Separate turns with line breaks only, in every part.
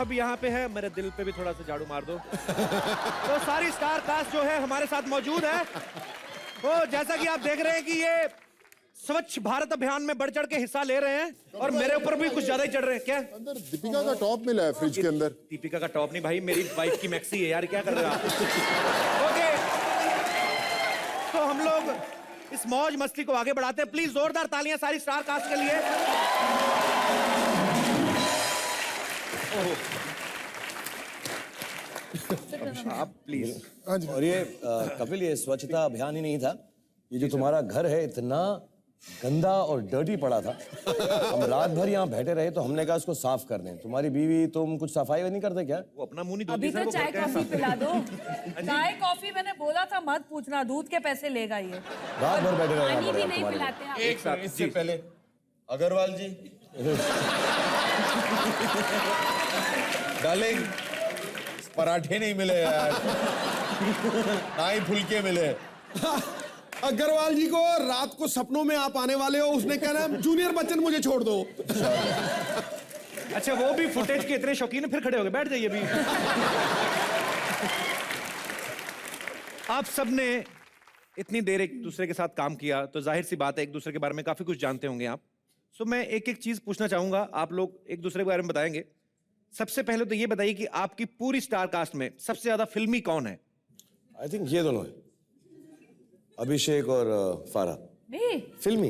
अभी यहाँ पे है, मेरे दिल पे भी थोड़ा सा झाड़ू मार दो। तो सारी स्टार कास्ट जो है हमारे साथ मौजूद है। तो जैसा कि आप देख रहे हैं कि ये स्वच्छ भारत अभियान में बढ़ चढ़ के हिस्सा ले रहे हैं और मेरे ऊपर भी कुछ ज्यादा ही चढ़ रहे हैं। क्या
अंदर दीपिका का टॉप मिला है फ्रिज के अंदर?
दीपिका का टॉप नहीं भाई, मेरी वाइफ की मैक्सी है यार, क्या कर रहे हो आप? ओके, तो हम लोग इस मौज मस्ती को आगे बढ़ाते हैं। प्लीज जोरदार तालियां सारी स्टार कास्ट के लिए। आप प्लीज।
और ये कपिल, ये स्वच्छता अभियान ही नहीं था, ये जो तुम्हारा घर है इतना गंदा और डर्टी पड़ा था। हम रात भर यहाँ बैठे रहे तो हमने कहा इसको साफ कर दें। तुम्हारी बीवी, तुम कुछ सफाई नहीं करते क्या?
वो अपना मुंह नहीं
अभी
धोती।
तो चाय कॉफी पिला दो। चाय कॉफी मैंने बोला था मत पूछना, दूध के पैसे लेगा ये।
रात भर बैठे रहे।
पानी भी नहीं पिलाते आप।
एक साथ इससे पहले अग्रवाल जी डार्लिंग, पराठे नहीं मिले यार, ना ही फुलके मिले।
अग्रवाल जी को रात को सपनों में आप आने वाले हो, उसने कहना जूनियर बच्चन मुझे छोड़ दो।
अच्छा, वो भी फुटेज के इतने शौकीन है, फिर खड़े हो गए, बैठ जाइए अभी। आप सबने इतनी देर एक दूसरे के साथ काम किया तो जाहिर सी बात है एक दूसरे के बारे में काफी कुछ जानते होंगे आप। सो मैं एक एक चीज पूछना चाहूंगा, आप लोग एक दूसरे के बारे में बताएंगे। सबसे पहले तो ये बताइए कि आपकी पूरी स्टार कास्ट में सबसे ज्यादा फिल्मी कौन है?
आई थिंक ये दोनों है, अभिषेक और फारा। फिल्मी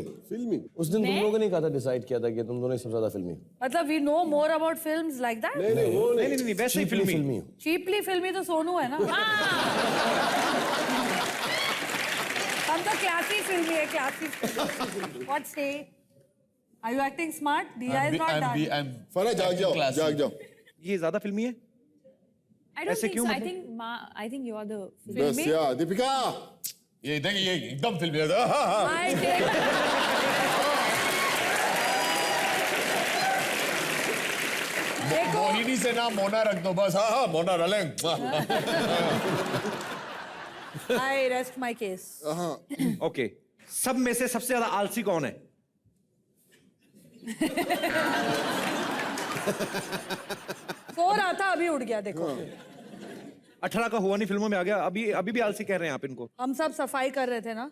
उस दिन तुम लोगों ने नहीं कहा था, डिसाइड किया था कि तुम दोनों ही सबसे ज्यादा फिल्मी।
मतलब we know more about films like that.
नहीं, वैसे ही फिल्मी।
चीपली फिल्मी तो सोनू है ना। हम तो क्लासी फिल्मी है, classy. What say? Are you acting smart? Diya is not done.
Farah जाग जाओ।
ये ज्यादा फिल्मी है?
I don't think so. I think you are the
बस यार दीपिका,
ये देखिए, ये एकदम फिल्मी है। मोहिनी से नाम मोना रख दो बस। हाँ, मोना डालेंगे।
I rest my case.
Okay, सब में से सबसे ज्यादा आलसी कौन है?
सो रहा था, अभी उठ गया। देखो
18 का हुआ नहीं, फिल्मों में आ गया। अभी भी आलसी कह रहे हैं आप इनको।
हम सब सफाई कर रहे थे ना,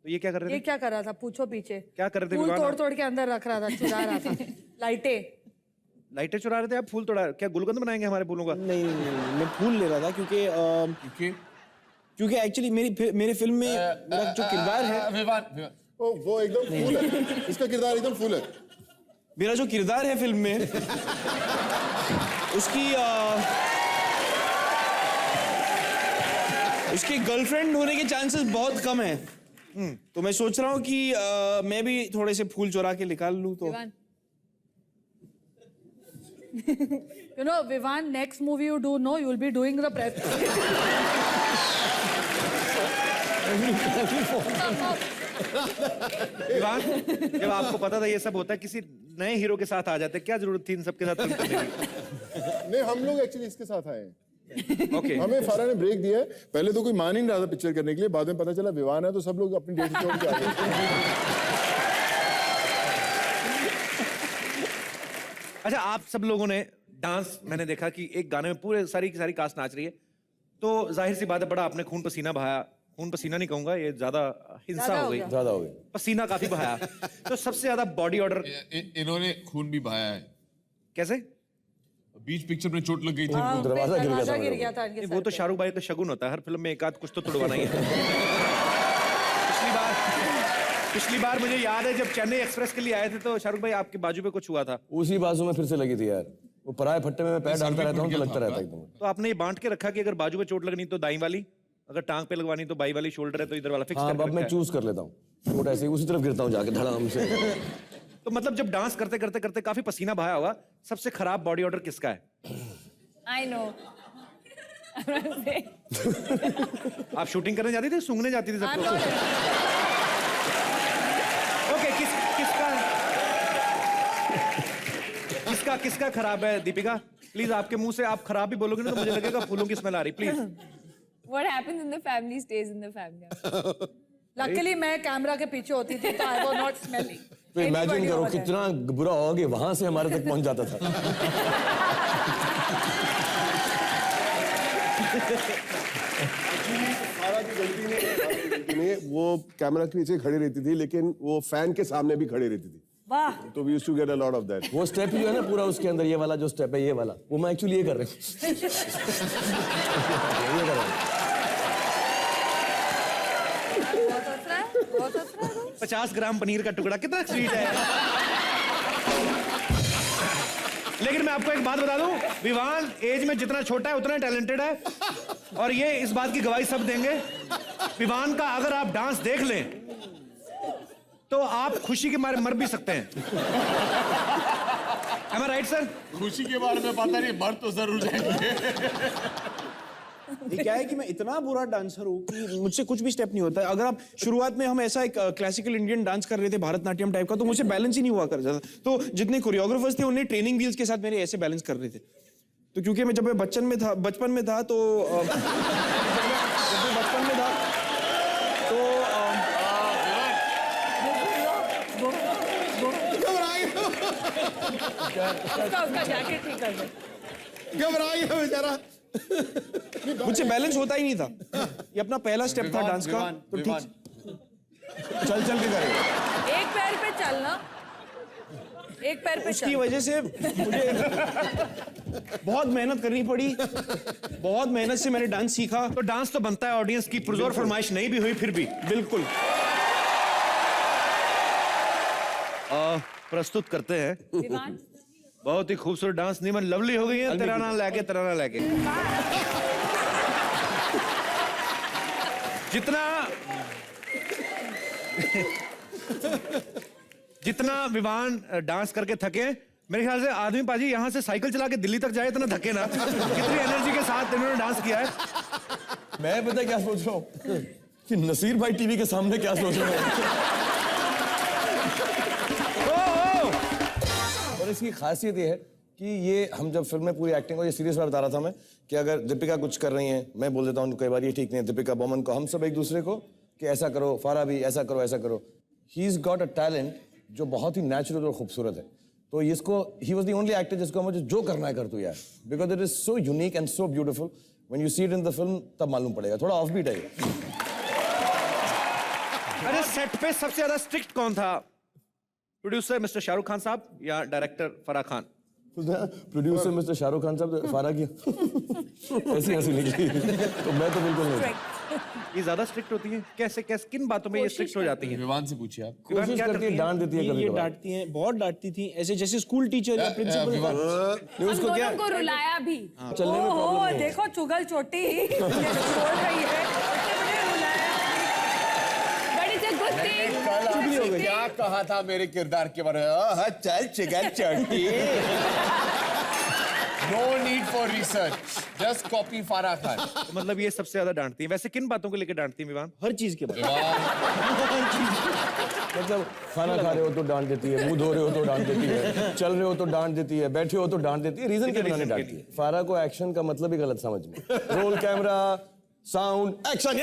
तो ये क्या कर रहे थे?
ये क्या कर रहा था? पूछो पीछे
क्या कर रहे थे?
फूल तोड़ तोड़ के अंदर रख रहा था, चुरा रहा था। लाइटें
चुरा रहे थे आप? फूल तोड़ा? क्या गुलकंद बनाएंगे हमारे फूलों का?
नहीं, मैं फूल ले रहा था क्योंकि एक्चुअली मेरी फिल्म में मेरा जो किरदार है
वो एकदम फूल है। इसका किरदार एकदम फूल है।
मेरा जो किरदार है फिल्म में उसकी गर्लफ्रेंड होने के चांसेस बहुत कम है। तो मैं सोच रहा हूँ कि मैं भी थोड़े से फूल चुरा के निकाल लूं। तो
You know, Vivan, next movie you do, no, you'll be doing the press.
Vivaan, जब आपको पता था ये सब होता है, किसी नए हीरो के साथ आ जाते, क्या जरूरत थी इन सब के साथ फिल्म करने की?
नहीं, हम लोग एक्चुअली इसके साथ आए हैं।
Okay.
हमें फारा ने ब्रेक दिया है। पहले तो कोई मान ही नहीं रहा था पिक्चर करने के लिए, बाद में पता चला विवान है तो सब लोग अपनी डेट छोड़ के आ गए।
अच्छा, आप सब लोगों ने डांस, मैंने देखा कि एक गाने में पूरे सारी की सारी कास्ट नाच रही है, तो जाहिर सी बात है बड़ा आपने खून पसीना बहाया। खून पसीना नहीं कहूंगा, ये ज्यादा हिंसा हो गई,
ज्यादा हो गई,
पसीना काफी बहाया। तो सबसे ज्यादा बॉडी ऑर्डर
इन्होंने खून भी बहाया है।
कैसे?
बीच पिक्चर में चोट लग गई थी,
दरवाजा
गिर गया था।
वो तो शाहरुख भाई का शगुन होता है, हर फिल्म में एक आध कुछ तो तुड़वाना ही है। पिछली बार मुझे याद है जब चेन्नई एक्सप्रेस के लिए आए थे तो शाहरुख भाई आपके बाजू पे कुछ हुआ था।
उसी बाजू में फिर से लगी थी यार। वो पराये फट्टे में मैं पैर डालता रहता हूँ तो लगता रहता है एकदम।
तो आपने ये बांट के रखा कि अगर बाजू पे चोट लगनी तो दाई वाली, अगर टांग पे लगवानी तो बाई वाली, शोल्डर है तो इधर वाला फिक्स
करके। अब मैं चूज कर लेता हूँ, चोट ऐसे ही उसी तरफ गिरता हूँ जाके धड़ाम से।
तो मतलब जब डांस करते करते करते काफी पसीना बहाया होगा, सबसे खराब बॉडी ऑर्डर किसका है?
I know.
आप शूटिंग करने जाती थी, सूंघने जाती थी सबको? ओके, किसका खराब है? दीपिका प्लीज, आपके मुंह से आप खराब भी बोलोगे ना तो मुझे लगेगा फूलों की स्मेल आ रही। Please.
What happens in the family stays in the family.
Luckily मैं कैमरा के पीछे होती थी तो I was not smelling.
तो इमेजिन करो कितना बुरा होगा, वहां से हमारे तक पहुंच जाता था।
सारा की गलती नहीं, वो कैमरा के पीछे खड़ी रहती थी, लेकिन वो फैन के सामने भी खड़ी रहती थी,
वाह
तो we used to get a lot of that.
वो स्टेप जो है ना पूरा उसके अंदर, ये वाला जो स्टेप है, ये वाला, वो मैं एक्चुअली ये कर रही हूँ। ये कर रहा हूँ।
बहुत हंस रहा है, बहुत हंस रहा है।
50 ग्राम पनीर का टुकड़ा कितना स्वीट है। लेकिन मैं आपको एक बात बता दूं, विवान एज में जितना छोटा है उतना टैलेंटेड है, और ये इस बात की गवाही सब देंगे। विवान का अगर आप डांस देख लें तो आप खुशी के मारे मर भी सकते हैं। Am I right, sir?
खुशी के बारे में पता नहीं, मर तो जरूर जाएंगे।
ये क्या है कि मैं इतना बुरा डांसर हूँ कि मुझसे कुछ भी स्टेप नहीं होता है। अगर आप शुरुआत में हम ऐसा एक क्लासिकल इंडियन डांस कर रहे थे, भारतनाट्यम टाइप का, तो मुझसे बैलेंस ही नहीं हुआ कर जाता। तो जितने कोरियोग्राफर्स थे उन्हें ट्रेनिंग व्हील्स के साथ मेरे ऐसे बैलेंस कर रहे थे। तो क्योंकि मैं जब मैं बचपन में था तो
उसका जैकेट ठीक कर दे।
घबराई है बेचारा।
मुझसे बैलेंस होता ही नहीं था। ये अपना पहला स्टेप था डांस का, तो ठीक चल के करेगा।
एक पैर पे चलना, एक पैर पे
उसकी
चल।
वजह से मुझे बहुत मेहनत करनी पड़ी, बहुत मेहनत से मैंने डांस सीखा।
तो डांस तो बनता है, ऑडियंस की पुरजोर फरमाइश नहीं भी हुई फिर भी
बिल्कुल।
प्रस्तुत करते हैं
Vivan?
बहुत ही खूबसूरत डांस। नीमन लवली हो गई है, तराना लेके जितना विवान डांस करके थके, मेरे ख्याल से आदमी पाजी यहाँ से साइकिल चला के दिल्ली तक जाए इतना थके ना। कितनी एनर्जी के साथ इन्होंने डांस किया है।
मैं पता क्या सोच रहा हूँ कि नसीर भाई टीवी के सामने क्या सोच रहे हैं। और इसकी खासियत ये है कि ये हम जब फिल्म में पूरी एक्टिंग, और ये सीरियस बात बता रहा था मैं, कि अगर दीपिका कुछ कर रही हैं, मैं बोल देता हूँ कई बार ये ठीक नहीं है, दीपिका बोमन को, हम सब एक दूसरे को कि ऐसा करो, फारा भी ऐसा करो, ऐसा करो। He is got a talent जो बहुत ही नेचुरल और खूबसूरत है। तो इसको, he was the only actor जिसको मुझे जो करना है कर तू यार, because it is so unique and so beautiful. When you see it in the film तब मालूम पड़ेगा, थोड़ा ऑफ बीट है ये।
अरे सेट पे सबसे ज्यादा स्ट्रिक्ट कौन था? प्रोड्यूसर मिस्टर शाहरुख खान साहब या director Farah Khan?
Producer mister Shahrukh Khan साहब, फारा की ऐसी हंसी निकली तो मैं तो बिल्कुल नहीं।
ये ज्यादा स्ट्रिक्ट होती है? कैसे किन बातों में ये स्ट्रिक्ट हो जाती है?
विवान से पूछिए आप।
कोशिश
क्या
करती
करती
है,
हैं?
डांट देती है कभी
ये
कभार।
डांटती हैं, बहुत डांटती थी, ऐसे जैसे स्कूल टीचर या प्रिंसिपल।
हम
उसको क्या
दोनों को रुलाया भी।
चलने में प्रॉब्लम
ओहो,
नहीं है।
देखो चुगल चोटी बोल रही है।
But it's a good thing.
क्या कहा था मेरे किरदार के बारे में? चल chicken Chatti. No need for research. Just copy फारा खान।
तो मतलब ये सबसे ज्यादा डांटती है। वैसे किन बातों को लेकर डांटती है विवान?
हर चीज के बाद
मतलब खाना खा रहे हो तो डांट देती है, मुंह धो रहे हो तो डांट देती है, चल रहे हो तो डांट देती है, बैठे हो तो डांट देती है, रीजन के बिना नहीं डांटती है। फारा को एक्शन का मतलब ही गलत समझ में। Roll camera sound action.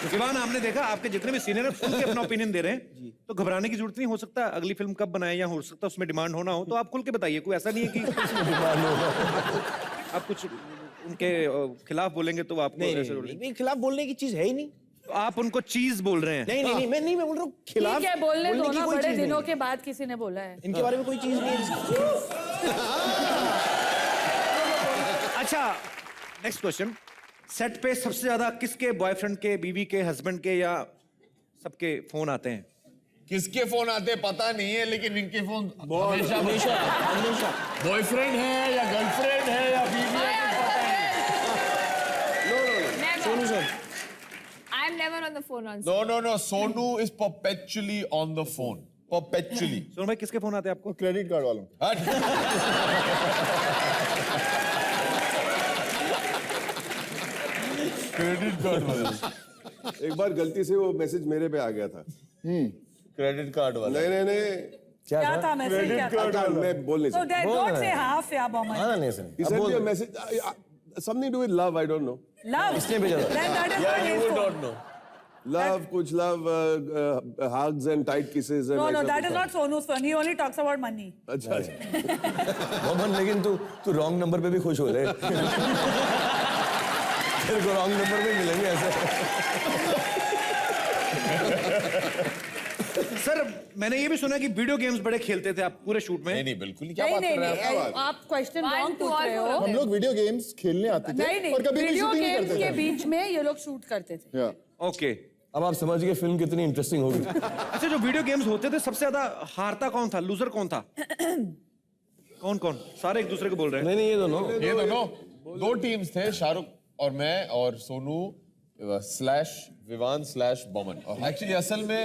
Vivaan, आपने देखा आपके जितने भी सीनियर खुल के अपना ओपिनियन दे रहे हैं, तो घबराने की जरूरत नहीं। हो सकता है अगली फिल्म कब बनाए या हो सकता है उसमें डिमांड होना हो, तो आप खुल के बताइए। कोई ऐसा नहीं है कि आप कुछ उनके खिलाफ बोलेंगे तो आपको ऐसे
नहीं, खिलाफ बोलने की चीज है ही नहीं।
तो आप उनको चीज बोल रहे हैं।
नहीं, मैं बोल रहा हूँ खिलाफ।
ठीक है, बोलने दो
की
ना,
कोई
बड़े
चीज
दिनों
नहीं।
के बाद किसी ने बोला है।
इनके बारे में कोई चीज नहीं है।
अच्छा, नेक्स्ट क्वेश्चन। सेट पे सबसे ज्यादा किसके बॉयफ्रेंड के, बीवी के, हस्बैंड के या सबके फोन आते हैं?
किसके फोन आते पता नहीं है, लेकिन इनके फोन हमेशा बॉयफ्रेंड है या गर्लफ्रेंड है या बीवी है, पता नहीं।
Sonu sir,
I'm never on the phone on.
No. Sonu is perpetually on the phone. Perpetually.
Sonu भाई, किसके फोन आते हैं आपको?
क्रेडिट कार्ड वालों।
क्रेडिट कार्ड वाला।
एक बार गलती से वो मैसेज मेरे पे आ गया था।
क्रेडिट कार्ड वाला।
नहीं
क्या
क्या था मैसेज? क्या था?
कार्ड मैं बोल नहीं
So
सकता।
don't say half या bomb.
हाँ नहीं sir,
He sent me a message, something to do with love, I don't know.
Love.
इसने भेजा था।
Then that is
Yeah,
not
you
his
would
phone.
not know.
Love कुछ love hugs and tight kisses and
No,
ऐसा
that
कुछ
is
था।
not Sonu's fun. He only talks about money.
अच्छा
मोहम्मद लेकिन तू रॉन्ग नंबर पे भी खुश हो ले तेरे को रॉन्ग नंबर पे मिलेंगे ऐसे
सर मैंने ये भी सुना कि वीडियो गेम्स बड़े खेलते थे आप पूरे शूट में।
नहीं नहीं बिल्कुल नहीं, क्या
नहीं
बात कर रहे हैं आप?
आप क्वेश्चन
One
रॉन्ग
to
पूछ
all
रहे
for
हो।
a
हम लोग वीडियो गेम्स खेलने आते थे
नहीं
और कभी भी
वीडियो
शूटिंग नहीं
गेम्स
करते
के
थे।
बीच में ये लोग शूट करते थे।
Yeah.
ओके
अब आप समझिए फिल्म कितनी इंटरेस्टिंग होगी
अच्छा, जो वीडियो गेम्स होते थे सबसे ज्यादा हारता कौन था, लूजर कौन था? कौन कौन? सारे एक दूसरे को बोल रहे हैं।
नहीं ये दोनों
ये दोनों दो टीम्स थे, शाहरुख और मैं और Sonu slash Vivaan slash Boman. Actually असल में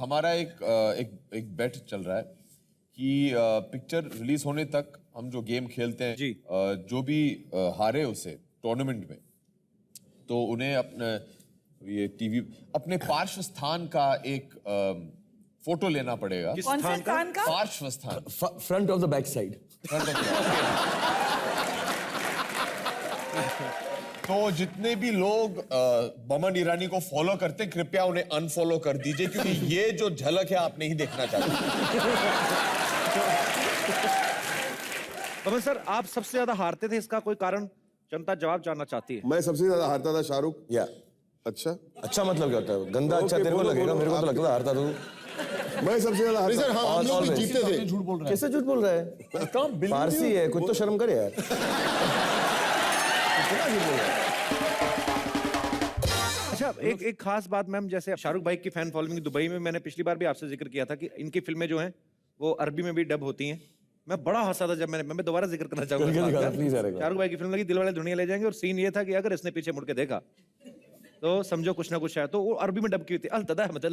हमारा एक बेट चल रहा है कि पिक्चर रिलीज होने तक हम जो गेम खेलते हैं
जी।
जो भी हारे उसे टूर्नामेंट में, तो उन्हें अपने ये टीवी अपने पार्श्व स्थान का एक फोटो लेना पड़ेगा।
किस
कौन से
स्थान का?
स्थान का?
पार्श्व स्थान,
front of the back side
तो जितने भी लोग बमन ईरानी को फॉलो करते हैं कृपया उन्हें अनफॉलो कर दीजिए, क्योंकि ये जो झलक है आप नहीं देखना चाहते।
बमन सर, आप सबसे ज्यादा हारते थे, इसका कोई कारण जनता जवाब जानना चाहती है।
मैं सबसे ज्यादा हारता था शाहरुख।
या
अच्छा
अच्छा मतलब क्या होता है गंदा अच्छा
ओके,
तेरे को
बोलो,
लगेगा
बोलो,
मेरे को तो
आप-
लगता हारता तू
मैं सबसे ज्यादा हारता था।
हाँ हम लोग भी जीतते थे।
झूठ बोल रहे
कैसे झूठ बोल रहा है फारसी है कुछ तो शर्म करे यार कितना झूठ बोल रहा है
अच्छा, एक खास बात मैम, जैसे शाहरुख भाई की फैन फॉलोइंग दुबई में, मैंने पिछली बार भी आपसे जिक्र किया था कि इनकी फिल्में जो हैं वो अरबी में भी डब होती हैं। मैं बड़ा हंसा था जब मैं दोबारा जिक्र करना चाहूंगा इस
करके
बात
दिखा,
का।
प्लीज यार एक बार।
शाहरुख भाई की फिल्म लगी दिल वाले दुनिया ले जाएंगे, और सीन ये था कि अगर इसने पीछे मुड़ के देखा तो समझो कुछ ना कुछ है। तो वो अरबी में डब की हुई थी, अल तदा मतलब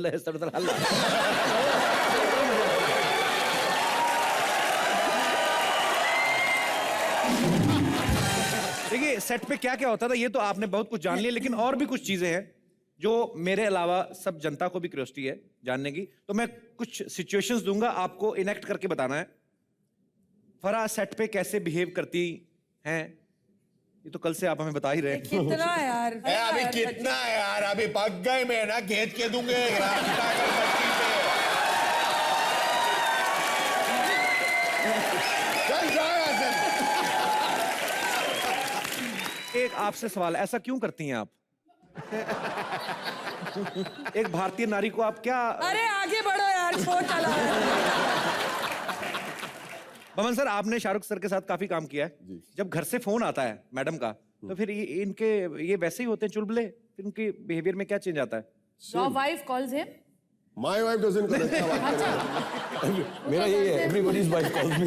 देखिए सेट पे क्या क्या होता था ये तो आपने बहुत कुछ जान लिया, लेकिन और भी कुछ चीजें हैं जो मेरे अलावा सब जनता को भी क्यूरियोसिटी है जानने की। तो मैं कुछ सिचुएशंस दूंगा, आपको इनेक्ट करके बताना है। फरा सेट पे कैसे बिहेव करती हैं, ये तो कल से आप हमें बता ही रहे हैं।
कितना यार
अभी कितना है यार, अभी पक गए, मैं ना घेत के दूंगे रास्ता कर बच्ची पे। चल जाओ यहाँ से।
एक आपसे सवाल, ऐसा क्यों करती हैं आप? एक भारतीय नारी को आप क्या?
अरे आगे बढ़ो यार, शो चला है।
बमन सर, आपने शाहरुख सर के साथ काफी काम किया है। जब घर से फोन आता है मैडम का, तो फिर ये वैसे ही होते हैं चुलबुले, फिर उनके बिहेवियर में क्या चेंज आता है?
Your wife calls him.
My wife doesn't connect.
मेरा यही है everybody's wife calls me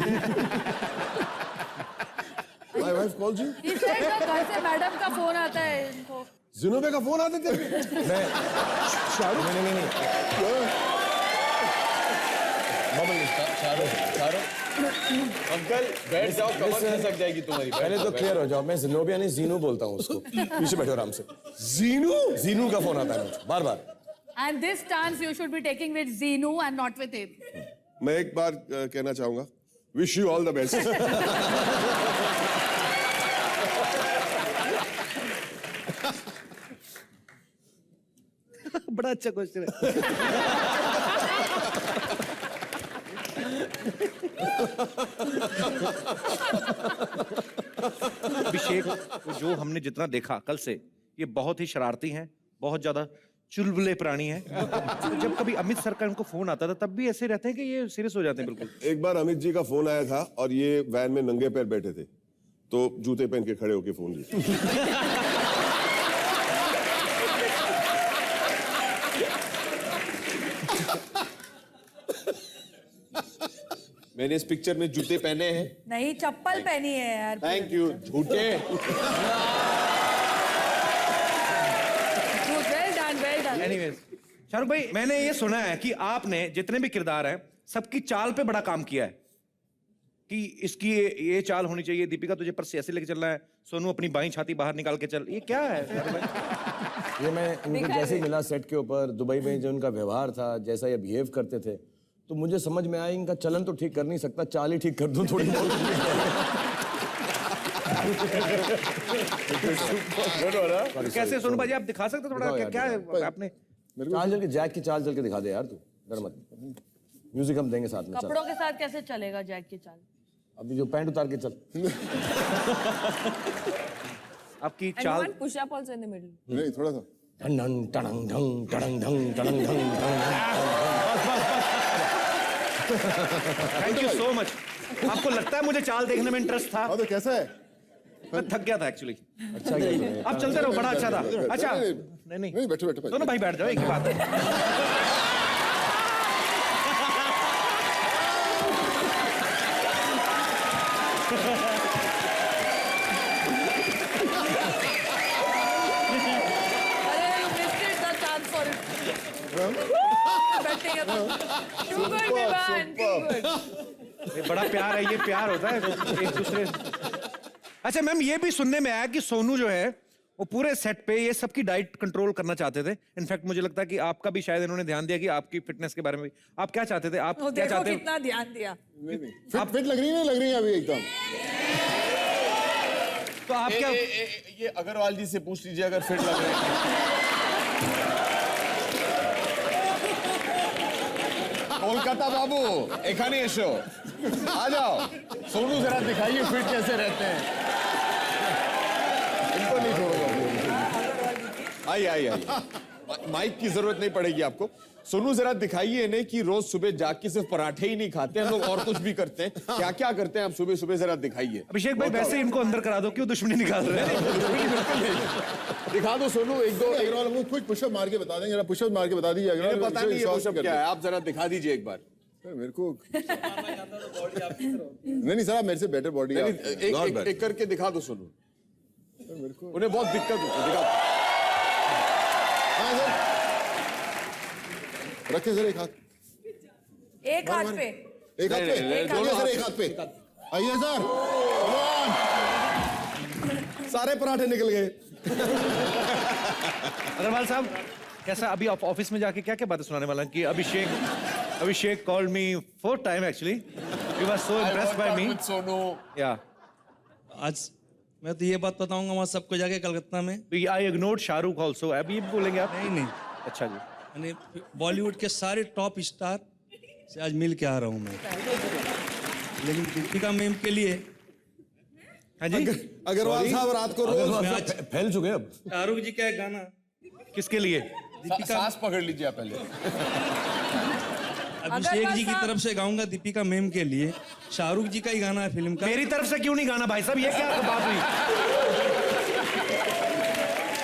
My wife calls you.
He said ना, घर से मैडम का फोन आता है इनको।
जिनोबे का फोन आते थे।
मैं शाहरुख नहीं
अंकल बैठ जाओ, कमर खिसक जाएगी तुम्हारी।
पहले तो क्लियर हो जाओ, मैं जिनोबिया नहीं जीनू बोलता हूँ उसको पीछे बैठो आराम से जीनू का फोन आता है मुझे बार बार
And this stance you should be taking with Zenu and not with him.
मैं एक बार कहना चाहूंगा, wish you all the best.
बड़ा अच्छा क्वेश्चन है। अभिषेक को जो हमने जितना देखा कल से, ये बहुत ही शरारती हैं, बहुत ज्यादा चुलबुले प्राणी हैं। तो जब कभी अमित सर का उनको फोन आता था तब भी ऐसे रहते हैं कि ये सीरियस हो जाते हैं बिल्कुल।
एक बार अमित जी का फोन आया था और ये वैन में नंगे पैर बैठे थे, तो जूते पहन के खड़े होके फोन लिए।
मैंने इस पिक्चर में जूते पहने हैं।
नहीं, चप्पल पहनी है यार।
Thank you. झूठे।
Well done, well done.
Anyways, Shahrukh भाई, मैंने ये सुना है कि आपने जितने भी किरदार हैं सबकी चाल पे बड़ा काम किया है कि इसकी ये चाल होनी चाहिए, दीपिका तुझे पर्स ऐसे लेके चलना है, सोनू अपनी बाईं छाती बाहर निकाल के चल। ये क्या है शाहरुख भाई?
ये मैं इनको जैसे ही मिला सेट के ऊपर दुबई में, जो उनका व्यवहार था, जैसा ये बिहेव करते थे, तो मुझे समझ में आया इनका चलन तो ठीक कर नहीं सकता, चाल ही ठीक कर दूं थोड़ी बहुत।
कैसे सोनू भाई आप दिखा सकते थोड़ा, क्या क्या है आपने
चाल चल के जैक की चाल चल के दिखा दे यार तू, डर मत। म्यूजिक हम देंगे साथ में, चल।
कपड़ों के साथ कैसे चलेगा जैक की चाल?
अभी जो पैंट उतार के चल।
आपकी
And
चाल
one push up also in the middle.
नहीं, थोड़ा सा
ढंग ढंग टडंग ढंग टडंग ढंग टडंग ढंग टडंग।
Thank you so much. आपको लगता है मुझे चाल देखने में इंटरेस्ट था?
हाँ, तो कैसा है?
मैं थक गया था एक्चुअली।
अच्छा किया।
आप चलते रहो, बड़ा अच्छा था। अच्छा
नहीं,
नहीं
नहीं, बैठो बैठो
दोनों भाई बैठ जाओ, एक ही बात है।
अरे you missed it, the chance for it. Betting है too good, Vivan, too good.
ये बड़ा प्यार है, ये प्यार होता है एक दूसरे। अच्छा मैम, ये भी सुनने में आया कि सोनू जो है वो पूरे सेट पे ये सबकी डाइट कंट्रोल करना चाहते थे। इनफैक्ट मुझे लगता है कि आपका भी शायद इन्होंने ध्यान दिया कि आपकी फिटनेस के बारे में भी। आप क्या चाहते थे? आप
वो
क्या
देखो
चाहते थे?
कितना ध्यान दिया।
फिट लग रही है, नहीं लग रही है अभी एकदम?
तो आप क्या
ये अग्रवाल जी से पूछ लीजिए अगर फिट लग रहे हैं। कोलकाता बाबू, एखानी एशो, आ जाओ। सोनू जरा दिखाइए फिट कैसे रहते हैं। इनको नहीं छोड़ोगे। आइए आइए आइए, माइक की जरूरत नहीं पड़ेगी आपको। सोनू जरा दिखाइए इन्हें कि रोज सुबह जाग के सिर्फ पराठे ही नहीं खाते हैं, हम लोग और कुछ भी करते हैं। क्या क्या करते हैं आप सुबह सुबह, जरा दिखाइए।
अभिषेक भाई वैसे इनको अंदर करा दो, क्यों दुश्मनी निकाल रहे हैं?
दिखा दो सोनू, एक दो।
अग्रवाल हमको कुछ पुशअप मार के बता देंगे, जरा पुशअप मार के बता दीजिए अग्रवाल।
पता नहीं है पुशअप क्या है, आप जरा दिखा दीजिए एक बार।
सर मेरे को नहीं सर, आप मेरे से बेटर बॉडी है।
एक करके दिखा दो सोनू,
मेरे को
उन्हें बहुत दिक्कत होती है। दिखा।
हाँ सर, रखिए सर एक हाथ,
एक हाथ पे।
एक हाथ पे,
दोनों
सर एक हाथ पे। आइए सर,
सारे पराठे निकल गए।
अग्रवाल साहब कैसा, अभी आप ऑफिस में जाके क्या क्या बातें सुनाने वाला हैं कि Abhishek called me 4 time actually, he was so impressed by me.
Sonu,
या
आज मैं तो ये बात बताऊंगा वहाँ सबको जाके कलकत्ता में।
आई इग्नोर्ड शाहरुख आल्सो, अभी भी बोलेंगे आप?
नहीं
अच्छा जी।
यानी बॉलीवुड के सारे टॉप स्टार से आज मिल के आ रहा हूँ मैं, लेकिन दीपिका मैम के लिए।
हाँ जी,
अग्रवाल साहब रात को रोज
अग्रवाल साहब फैल चुके अब।
शाहरुख जी का एक गाना
किसके लिए?
सांस पकड़ लीजिए आप पहले।
अभिषेक जी की तरफ से गाऊंगा दीपिका मैम के लिए। शाहरुख जी का ही गाना है फिल्म का।
मेरी तरफ से क्यों नहीं गाना भाई साहब, ये क्या बात हुई?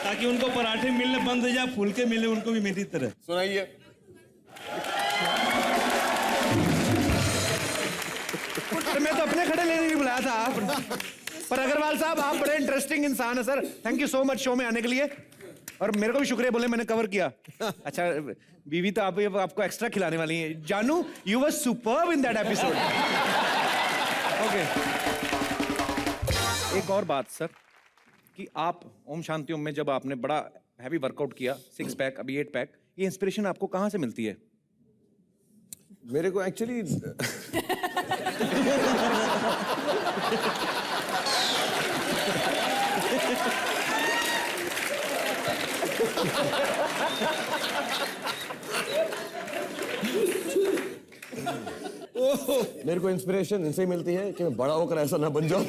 ताकि उनको पराठे मिलने बंद हो जाए, फुलके मिले उनको भी मेरी तरह।
सुनाइए।
तो मैं तो अपने खड़े लेने नहीं बुलाया था आप, पर अग्रवाल साहब आप बड़े इंटरेस्टिंग इंसान है sir. Thank you so much show में आने के लिए, और मेरे को भी शुक्रिया बोले मैंने कवर किया। अच्छा बीवी तो आपको एक्स्ट्रा खिलाने वाली है। जानू, you were superb in that episode. Okay, एक और बात सर, कि आप ओम शांति ओम में जब आपने बड़ा हैवी वर्कआउट किया, 6 पैक अभी 8 पैक, ये इंस्पिरेशन आपको कहाँ से मिलती है?
मेरे को एक्चुअली मेरे को इंस्पिरेशन इनसे ही मिलती है कि मैं बड़ा होकर ऐसा ना बन जाऊं।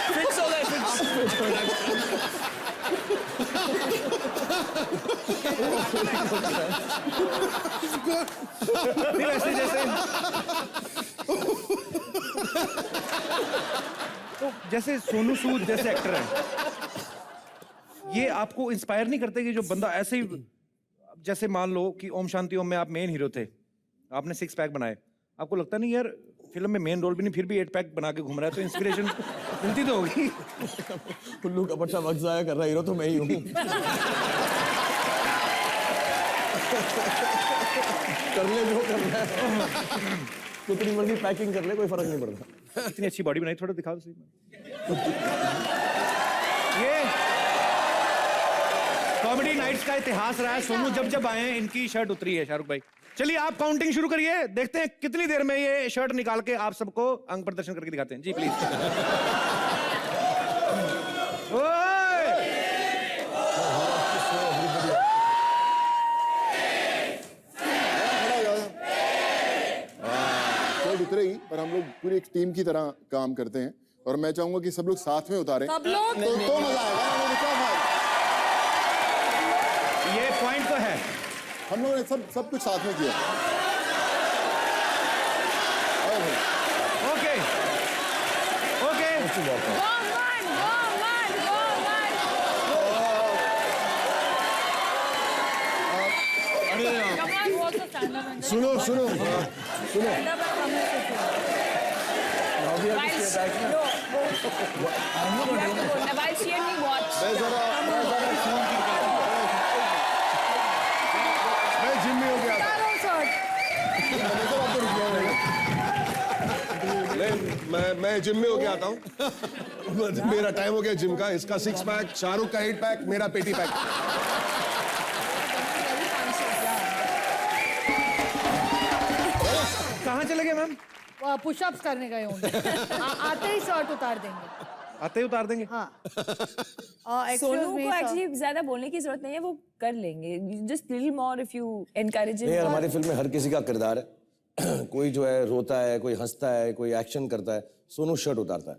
Fix all that,
नहीं वैसे जैसे तो जैसे सोनू सूद जैसे एक्टर है, ये आपको इंस्पायर नहीं करते कि जो बंदा ऐसे ही, जैसे मान लो कि ओम शांति ओम में आप मेन हीरो थे, आपने 6 पैक बनाए, आपको लगता नहीं यार फिल्म में मेन रोल भी नहीं फिर भी 8 पैक बना के घूम रहा है, तो इंस्पिरेशन मिलती तो होगी।
उल्लू का बच्चा वक्त जाया कर रहा हीरो तो मैं ही हूँ। कर ले जो करना है, कितनी मर्जी पैकिंग कर ले, कोई फर्क नहीं पड़ता।
इतनी अच्छी बॉडी बनाई, थोड़ा दिखा दो सही। ये कॉमेडी नाइट्स का इतिहास रहा है। सोनू जब जब आए हैं इनकी शर्ट उतरी है। शाहरुख भाई चलिए आप काउंटिंग शुरू करिए, देखते हैं कितनी देर में ये शर्ट निकाल के आप सबको अंग प्रदर्शन करके दिखाते हैं। जी प्लीज।
शर्ट उतरेगी पर हम लोग पूरी एक टीम की तरह काम करते हैं और मैं चाहूंगा कि सब लोग साथ में उतारें
सब लोग
तो मजा आएगा।
ये पॉइंट तो है।
हम लोगों ने सब कुछ साथ में किया।
Okay okay
Go man, go man, go man. Come on, go to stand up and
सुनो सुनो
stand up and come and sit here. While she and me watch.
मैं जिम में हो गया था। मैं जिम में होके आता हूँ। मेरा टाइम हो गया जिम का। इसका 6 पैक, शाहरुख का 8 पैक, मेरा पेटी पैक।
कहाँ चले गए मैम?
पुशअप्स करने गए होंगे। आते ही शर्ट उतार देंगे।
आते ही उतार देंगे।
हाँ।
सोनू को एक्चुअली ज्यादा बोलने की जरूरत नहीं है, वो कर लेंगे। Just little more if you encourage
नहीं यार, हमारी फिल्म में हर किसी का किरदार है। कोई जो है रोता है, कोई हंसता है, कोई एक्शन करता है। सोनू शर्ट उतारता है।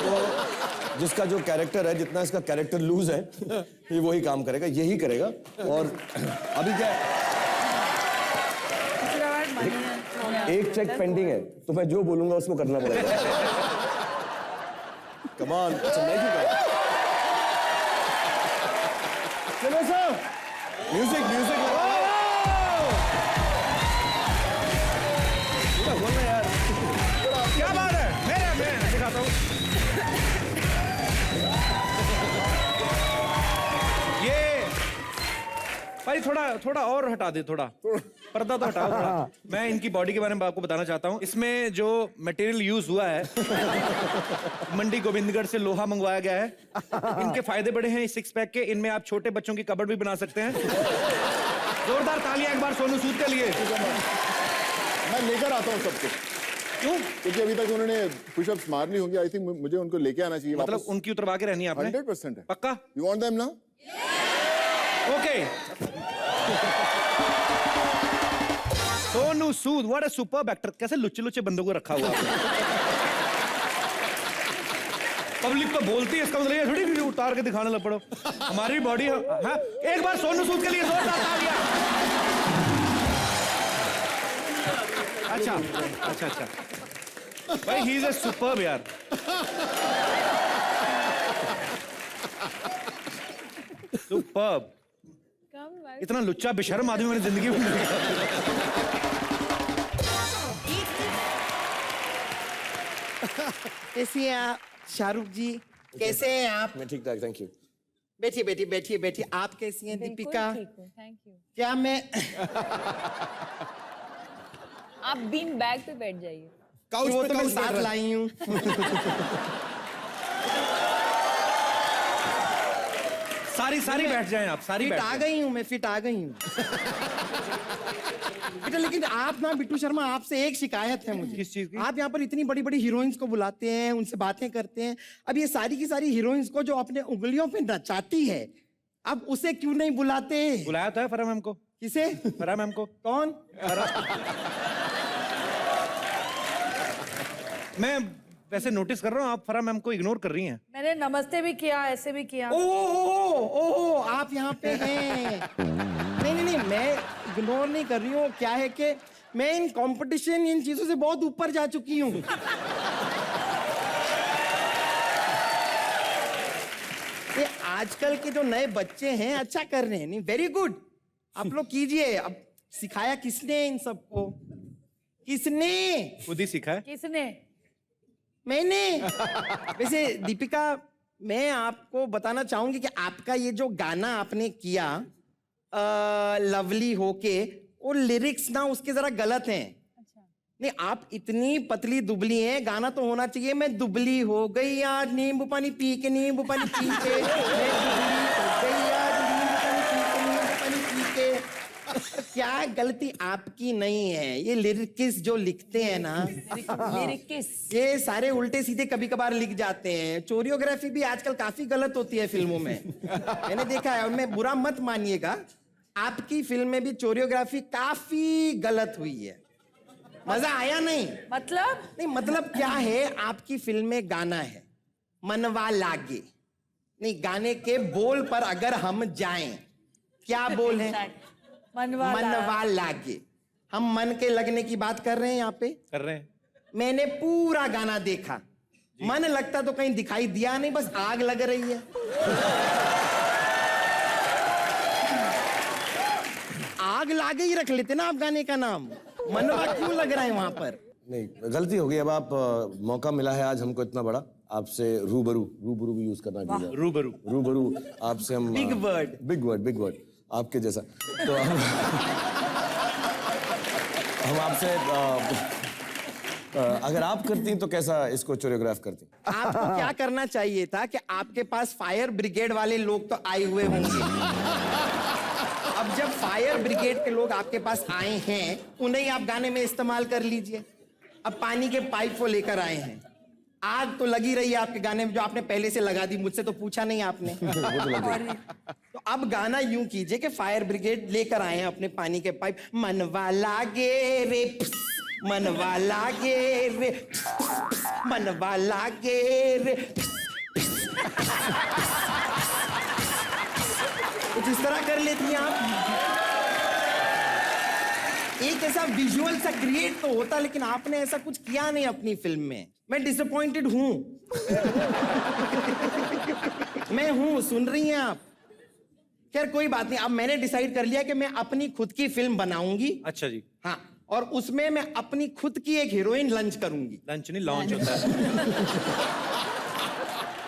तो जिसका जो कैरेक्टर है, जितना इसका कैरेक्टर लूज है, ये वही काम करेगा, यही करेगा। और अभी क्या है, एक चेक पेंडिंग है, तो मैं जो बोलूंगा उसको करना पड़ेगा। कमान, अच्छा मैं क्यों करूं? चलो सर, म्यूजिक म्यूजिक बोलना यार।
क्या बात है? मैं दिखाता हूँ। ये भाई थोड़ा और हटा दे, थोड़ा पर्दा तो हटाओ थोड़ा। मैं इनकी बॉडी के बारे में आपको बताना चाहता हूँ। इसमें जो मटेरियल यूज हुआ है, मंडी गोविंदगढ़ से लोहा मंगवाया गया है। इनके फायदे बड़े हैं इस 6 पैक के। इनमें आप छोटे बच्चों की कबर्ड भी बना सकते हैं। जोरदार तालियां एक बार सोनू सूद के लिए।
मैं लेकर आता हूँ सबको।
क्यों?
क्योंकि अभी तक उन्होंने पुशअप्स मारनी होंगी। आई थिंक मुझे उनको लेके आना चाहिए।
मतलब उनकी उतरवा के रहनी है आपने?
100% है।
पक्का?
You want them now?
Okay. Sonu Sood, what a superb actor. कैसे लुच्चे लुच्चे बंदों को रखा हुआ है। पब्लिक तो बोलती है, इसका मतलब ये थोड़ी वीडियो उतार के दिखाने लग पड़ो। हमारी बॉडी है। एक बार सोनू सूद के लिए जोरदार तालियां। अच्छा अच्छा अच्छा भाई, ही इज अ सुपर्ब यार। सुपर्ब। इतना लुच्चा बेशर्म आदमी मैंने जिंदगी में नहीं देखा।
कैसी हैं आप शाहरुख जी? कैसे हैं आप?
मैं ठीक ठाक, थैंक यू।
बैठिए बैठिए बैठिए बैठिए। आप कैसी हैं दीपिका?
Thank you.
क्या मैं
आप बीन बैग पे बैठ जाइए।
वो तो मैं साथ लाई हूँ।
सारी बैठ जाएं आप, सारी
फिट
बैठ
आ
जाएं।
गई हूँ, मैं फिट आ गई हूँ। बेटा लेकिन आप ना बिट्टू शर्मा, आपसे एक शिकायत है मुझे।
किस चीज की?
आप यहाँ पर इतनी बड़ी बड़ी हीरोइंस को बुलाते हैं, उनसे बातें करते हैं। अब ये सारी की सारी हीरोइंस को जो अपने उंगलियों पे नचाती है, अब उसे क्यों नहीं बुलाते?
बुलाया तो है फराह मैम को।
किसे?
फराह मैम को।
कौन?
मैं वैसे नोटिस कर रहा हूँ आप फराह मैम को इग्नोर कर रही हैं।
मैंने नमस्ते भी किया, ऐसे भी किया।
ओहो, आप यहाँ पे हैं। नहीं, मैं इग्नोर नहीं कर रही हूँ। क्या है कि मैं इन कंपटीशन, इन चीजों से बहुत ऊपर जा चुकी हूँ। ये आजकल के जो नए बच्चे हैं अच्छा कर रहे हैं। नहीं, वेरी गुड, आप लोग कीजिए। अब सिखाया किसने इन सबको? किसने?
खुद ही सीखा है।
किसने?
मैंने। वैसे दीपिका, मैं आपको बताना चाहूंगी कि आपका ये जो गाना आपने किया लवली होके, वो लिरिक्स ना उसके जरा गलत हैं। नहीं, आप इतनी पतली दुबली हैं, गाना तो होना चाहिए मैं दुबली हो गई आज नींबू पानी पी के, नींबू पानी पी के मैं दुबली हो गई आज नींबू क्या गलती आपकी नहीं है, ये लिरिकिस्ट जो लिखते हैं ना, ये सारे उल्टे सीधे कभी कभार लिख जाते हैं। चोरियोग्राफी भी आजकल काफी गलत होती है फिल्मों में, मैंने देखा है। और मैं बुरा मत मानिएगा, आपकी फिल्म में भी चोरियोग्राफी काफी गलत हुई है, मजा आया नहीं।
मतलब
नहीं मतलब क्या है, आपकी फिल्म में गाना है मनवा लागे, नहीं गाने के बोल पर अगर हम जाएं, क्या बोल है? मनवा लागे। हम मन के लगने की बात कर रहे हैं यहाँ पे,
कर रहे हैं।
मैंने पूरा गाना देखा, मन लगता तो कहीं दिखाई दिया नहीं, बस आग लग रही है। आग लागे ही रख लेते ना आप गाने का नाम, मनवा क्यों लग रहा है वहां पर?
नहीं, गलती हो गई। अब आप मौका मिला है आज हमको इतना बड़ा, आपसे रूबरू भी यूज करना चाहिए। रूबरू आपसे हम बिग वर्ड आपके जैसा। तो हम आपसे अगर आप करती तो कैसा इसको कोरियोग्राफ करती?
आपको क्या करना चाहिए था कि आपके पास फायर ब्रिगेड वाले लोग तो आए हुए होंगे। अब जब फायर ब्रिगेड के लोग आपके पास आए हैं, उन्हें आप गाने में इस्तेमाल कर लीजिए। अब पानी के पाइप को लेकर आए हैं, आग तो लगी रही है आपके गाने में, जो आपने पहले से लगा दी, मुझसे तो पूछा नहीं आपने। तो अब गाना यूं कीजिए कि फायर ब्रिगेड लेकर आए हैं अपने पानी के पाइप, मनवा लागे रे मनवा लागे रे मनवा लागे रे, कुछ इस तरह कर लेती हैं आप। एक ऐसा विजुअल सा क्रिएट तो होता, लेकिन आपने ऐसा कुछ किया नहीं अपनी फिल्म में। मैं डिसअपॉइंटेड हूं। मैं हूं, सुन रही हैं आप? खैर कोई बात नहीं, अब मैंने डिसाइड कर लिया कि मैं अपनी खुद की फिल्म बनाऊंगी।
अच्छा जी।
हाँ, और उसमें मैं अपनी खुद की एक हीरोइन लंच करूंगी।
लंच नहीं, लॉन्च होता है।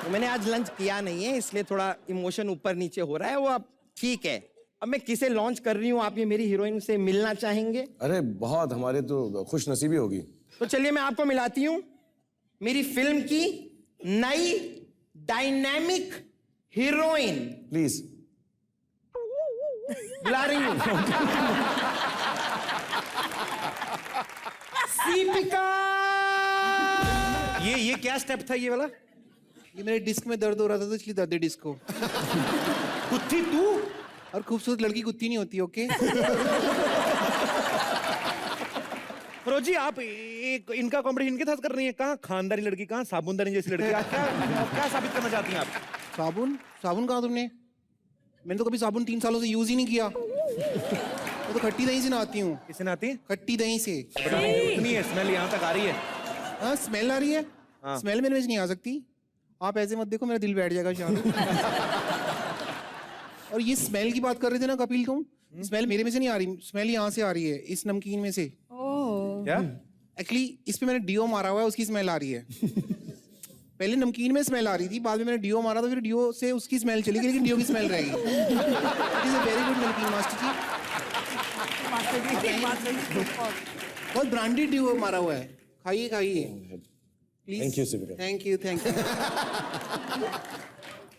तो मैंने आज लंच किया नहीं है, इसलिए थोड़ा इमोशन ऊपर नीचे हो रहा है, वो अब ठीक है। अब मैं किसे लॉन्च कर रही हूँ, आप ये मेरी हीरोइन से मिलना चाहेंगे?
अरे बहुत, हमारे तो खुश नसीबी होगी।
तो चलिए मैं आपको मिलाती हूँ मेरी फिल्म की नई डायनामिक हीरोइन।
प्लीज
बुला रही हूँ। दीपिका।
ये क्या स्टेप था ये वाला?
ये मेरे डिस्क में दर्द हो रहा था तो इसलिए दर्द डिस्क को।
कुत्ती तू?
और खूबसूरत लड़की कुत्ती नहीं होती, ओके?
फरोजी, आप एक इनका कॉम्पिटिशन इनके साथ कर रही हैं? कहाँ खानदानी लड़की, कहाँ साबुनदानी जैसी लड़की? आप क्या साबित करना चाहती हैं आप?
साबुन कहाँ तुमने? मैंने तो कभी साबुन 3 सालों से यूज ही नहीं किया। मैं तो खट्टी दही से नहाती हूँ।
किससे नहाती है?
खट्टी दही से।
इतनी है स्मेल यहाँ तक आ रही है।
हाँ, स्मेल आ रही है। स्मेल मेरे में नहीं आ सकती। आप ऐसे मत देखो, मेरा दिल बैठ जाएगा शायद। और ये स्मेल की बात कर रहे थे ना कपिल तुम, स्मेल मेरे में से नहीं आ रही, स्मेल यहाँ से आ रही है, इस नमकीन में से।
क्या?
एक्चुअली इस पे मैंने डीओ मारा हुआ है, उसकी स्मेल आ रही है। पहले नमकीन में स्मेल आ रही थी, बाद में मैंने डीओ मारा तो फिर डीओ से उसकी स्मेल चली गई, लेकिन डीओ की स्मेल रहेगी। It is a very good namkeen master ji. बहुत ब्रांडेड डीओ मारा हुआ है, खाइए खाइए please.
Thank you Sipika.
Thank you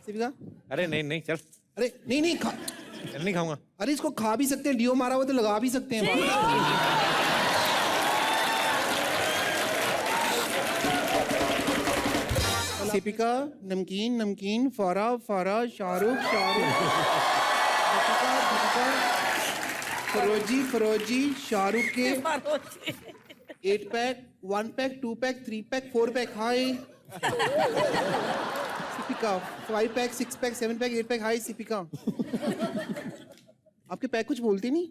Sipika.
अरे नहीं चल।
अरे नहीं
नहीं खाऊंगा।
अरे इसको खा भी सकते हैं, डीओ मारा हुआ तो लगा भी सकते हैं। सिपिका, नमकीन, फारा, शाहरुख, फरोजी, शाहरुख के 8 pack, 1 pack, 2 pack, 3 pack, 4 pack, hi Sipika. 5 pack, 6 pack, 7 pack, 8 pack, hi Sipika. आपके पैक कुछ बोलते नहीं?